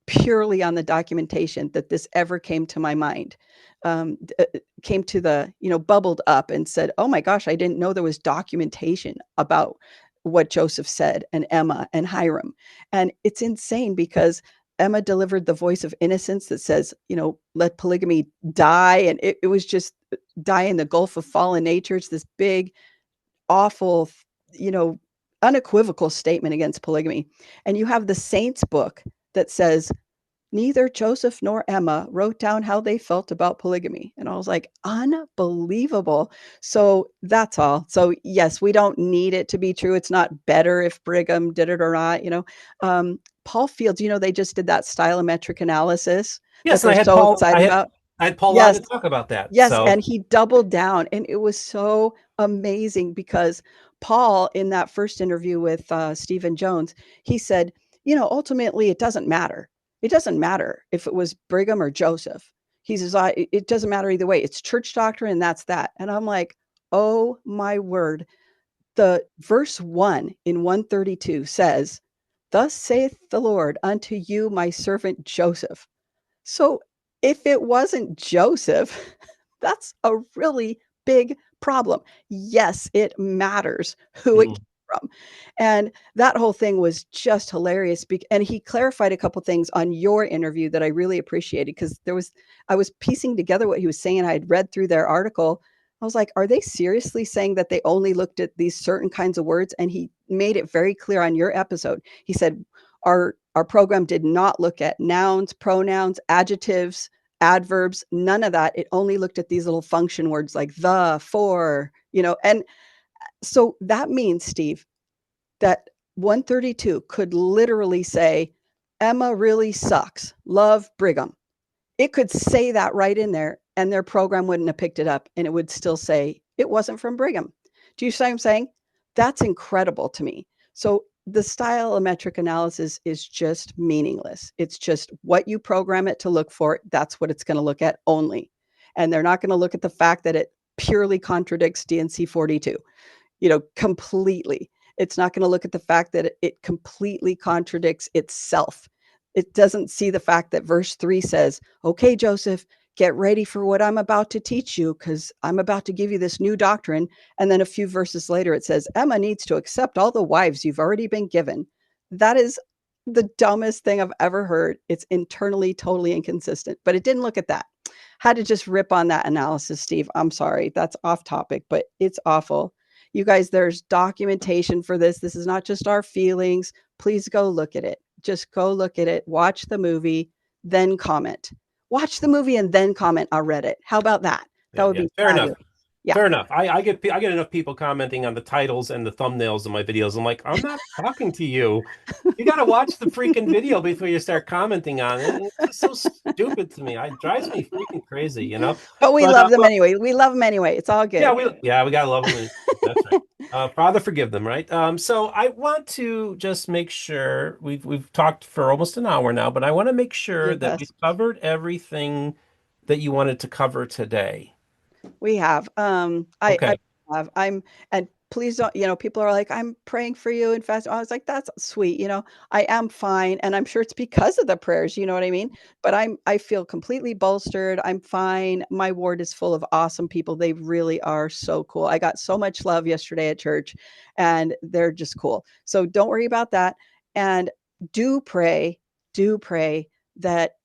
purely on the documentation that this ever came to my mind, came to bubbled up and said, oh my gosh, I didn't know there was documentation about what Joseph said and Emma and Hiram. And it's insane because Emma delivered the voice of innocence that says, let polygamy die. And it was just die in the gulf of fallen nature. It's this big, awful, you know, unequivocal statement against polygamy. And you have the Saints book that says, neither Joseph nor Emma wrote down how they felt about polygamy. And I was like, unbelievable. So that's all. So, yes, we don't need it to be true. It's not better if Brigham did it or not. Paul Fields, they just did that stylometric analysis that yes, and they're so excited about. I had Paul on Yes, to talk about that. yes. So And he doubled down. And it was so amazing because Paul, in that first interview with Stephen Jones, he said, ultimately, it doesn't matter. It doesn't matter if it was Brigham or Joseph. He says, it doesn't matter either way. It's church doctrine, and that's that. And I'm like, oh my word. The verse 1 in 132 says, "Thus saith the Lord unto you, my servant Joseph." So if it wasn't Joseph, that's a really big problem. Yes, it matters who it came Mm. from. And that whole thing was just hilarious. And he clarified a couple things on your interview that I really appreciated, because I was piecing together what he was saying. I had read through their article. I was like, are they seriously saying that they only looked at these certain kinds of words? And he made it very clear on your episode. He said, our program did not look at nouns, pronouns, adjectives, adverbs, none of that. It only looked at these little function words like the, for, and so that means, Steve, that 132 could literally say, Emma really sucks. Love Brigham. It could say that right in there, and their program wouldn't have picked it up, and it would still say it wasn't from Brigham. Do you see what I'm saying? That's incredible to me. So the stylometric analysis is just meaningless. It's just what you program it to look for. That's what it's going to look at only. And they're not going to look at the fact that it purely contradicts DNC 42, completely. It's not going to look at the fact that it completely contradicts itself. It doesn't see the fact that verse 3 says, okay, Joseph, get ready for what I'm about to teach you, because I'm about to give you this new doctrine. And then a few verses later, it says, Emma needs to accept all the wives you've already been given. That is the dumbest thing I've ever heard. It's internally totally inconsistent, but it didn't look at that. Had to just rip on that analysis, Steve. I'm sorry. That's off topic, but it's awful. You guys, there's documentation for this. This is not just our feelings. Please go look at it. Just go look at it. Watch the movie, then comment. Watch the movie and then comment on Reddit. How about that? That Yeah, would yeah, be fair enough. fabulous. Yeah. Fair enough. I get enough people commenting on the titles and the thumbnails of my videos. I'm like, I'm not talking to you. You got to watch the freaking video before you start commenting on it. It's just so stupid to me. It drives me freaking crazy, you know? But we But love them well, anyway. We love them anyway. It's all yeah, good. we gotta love them. And that's right. Father, forgive them, right? So I want to just make sure we've talked for almost an hour now, but I want to make sure that Yes. we've covered everything that you wanted to cover today. We have. I Okay. have. And please don't, people are like, I'm praying for you and fast. I was like, that's sweet. I am fine. And I'm sure it's because of the prayers, you know what I mean? But I feel completely bolstered. I'm fine. My ward is full of awesome people. They really are so cool. I got so much love yesterday at church, and they're just cool. So don't worry about that. And do pray, do pray that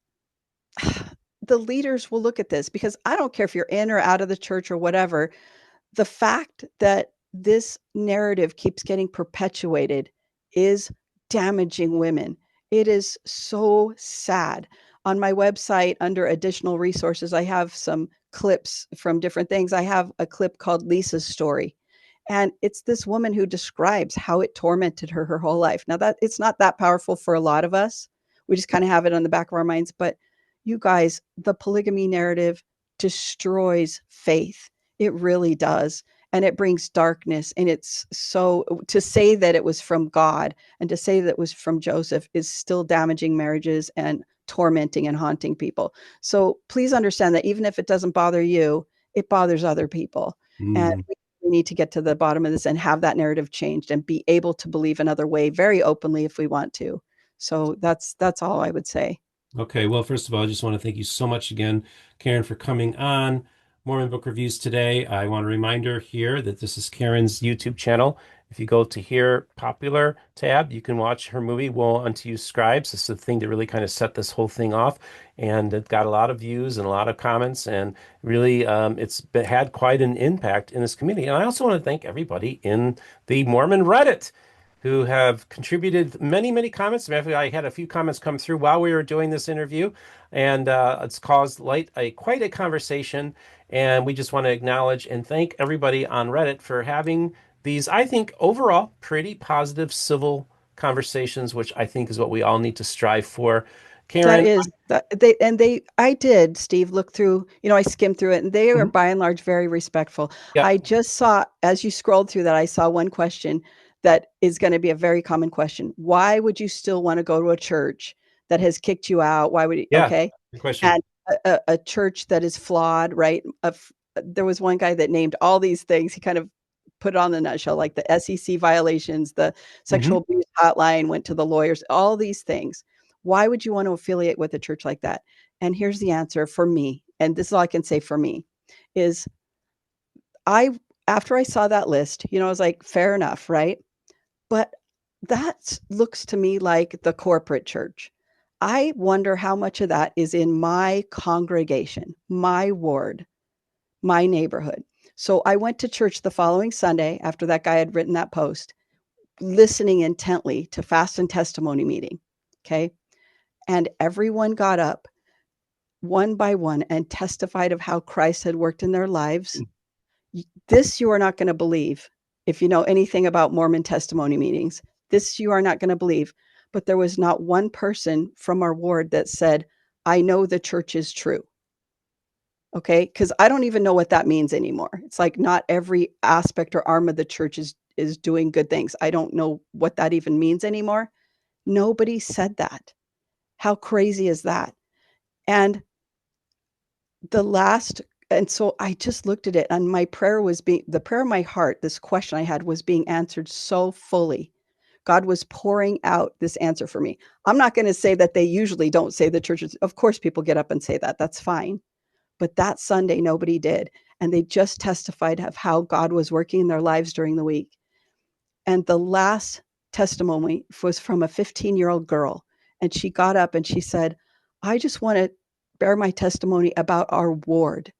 the leaders will look at this, because I don't care if you're in or out of the church or whatever. The fact that this narrative keeps getting perpetuated is damaging women. It is so sad. On my website, under additional resources, I have some clips from different things. I have a clip called Lisa's Story. And it's this woman who describes how it tormented her whole life. Now, that it's not that powerful for a lot of us. We just kind of have it on the back of our minds. But you guys, the polygamy narrative destroys faith. It really does. And it brings darkness. And it's so, to say that it was from God and to say that it was from Joseph is still damaging marriages and tormenting and haunting people. So please understand that even if it doesn't bother you, it bothers other people. And Mm. we need to get to the bottom of this and have that narrative changed and be able to believe another way very openly if we want to. So that's all I would say. Okay, well, first of all, I just want to thank you so much again, Karen, for coming on Mormon Book Reviews today. I want a reminder here that this is Karen's YouTube channel. If you go to here, popular tab, you can watch her movie, Woe Unto You Scribes. This is the thing that really kind of set this whole thing off. And it got a lot of views and a lot of comments. And really, had quite an impact in this community. And I also want to thank everybody in the Mormon Reddit who have contributed many, many comments. I had a few comments come through while we were doing this interview, and it's caused quite a conversation. And we just want to acknowledge and thank everybody on Reddit for having these, I think, overall pretty positive civil conversations, which I think is what we all need to strive for. That Karen. is that they I did, Steve, look through, I skimmed through it and they are Mhm. by and large very respectful. Yep. I just saw, as you scrolled through that, I saw one question that is going to be a very common question. Why would you still want to go to a church that has kicked you out? Why would you, Yeah. okay? Good question. And a church that is flawed, right? There was one guy that named all these things. He kind of put it on the nutshell, like the SEC violations, the Hmm. sexual abuse hotline, went to the lawyers, all these things. Why would you want to affiliate with a church like that? And here's the answer for me, and this is all I can say for me, is I after I saw that list, I was like, fair enough, right? But that looks to me like the corporate church. I wonder how much of that is in my congregation, my ward, my neighborhood. So I went to church the following Sunday after that guy had written that post, listening intently to fast and testimony meeting. Okay. And everyone got up one by one and testified of how Christ had worked in their lives. This you are not going to believe if you know anything about Mormon testimony meetings. This you are not going to believe. But there was not one person from our ward that said, I know the church is true. Okay. Because I don't even know what that means anymore. It's like not every aspect or arm of the church is doing good things. I don't know what that even means anymore. Nobody said that. How crazy is that? And the last and so I just looked at it and my prayer was being the prayer of my heart, this question I had was being answered so fully. God was pouring out this answer for me. I'm not going to say that they usually don't say the churches. Of course, people get up and say that. That's fine. But that Sunday, nobody did. And they just testified of how God was working in their lives during the week. And the last testimony was from a 15-year-old girl. And she got up and she said, I just want to bear my testimony about our ward.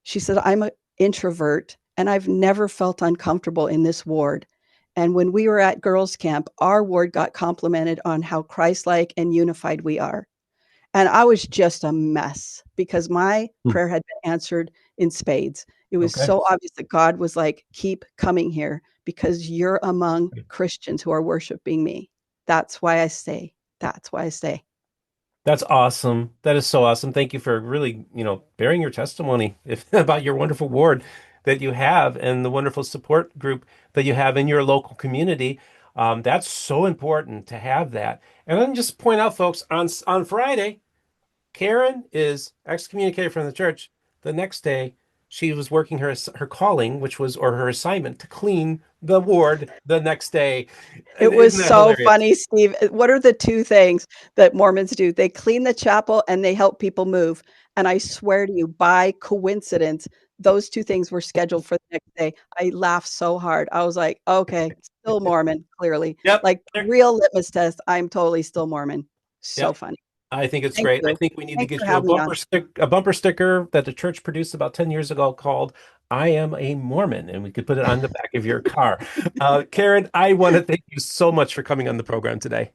She said, I'm an introvert and I've never felt uncomfortable in this ward. And when we were at girls' camp, our ward got complimented on how Christ like and unified we are. And I was just a mess because my Hmm. prayer had been answered in spades. It was Okay. so obvious that God was like, keep coming here because you're among Christians who are worshiping me. That's why I stay. That's why I stay. That's awesome. That is so awesome. Thank you for really, bearing your testimony if, about your wonderful ward that you have and the wonderful support group that you have in your local community. That's so important to have that. And then just point out, folks, on Friday, Karen is excommunicated from the church. The next day, she was working her calling, which was or her assignment to clean the ward the next day. It was Isn't that so hilarious? funny, Steve. What are the two things that Mormons do? They clean the chapel and they help people move. And I swear to you, by coincidence, those two things were scheduled for the next day. I laughed so hard. I was like, okay, still Mormon, clearly. Yep. Like real litmus test. I'm totally still Mormon. So Yep. funny. I think it's Thank great. I you. think we need to Thanks for get you having me on. a bumper sticker that the church produced about 10 years ago called I am a Mormon, and we could put it on the back of your car. Karen, I want to thank you so much for coming on the program today.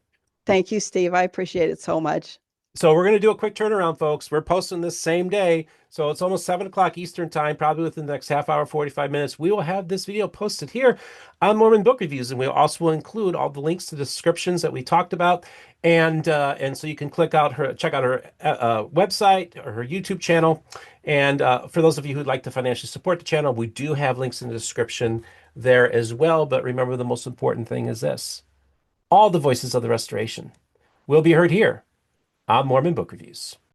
Thank you, Steve. I appreciate it so much. So we're going to do a quick turnaround, folks. We're posting this same day. So it's almost 7 o'clock Eastern time, probably within the next half hour, 45 minutes. We will have this video posted here on Mormon Book Reviews, and we'll also include all the links to the descriptions that we talked about. And so you can check out her website or her YouTube channel. And for those of you who'd like to financially support the channel, we do have links in the description there as well. But remember, the most important thing is this: all the voices of the restoration will be heard here on Mormon Book Reviews.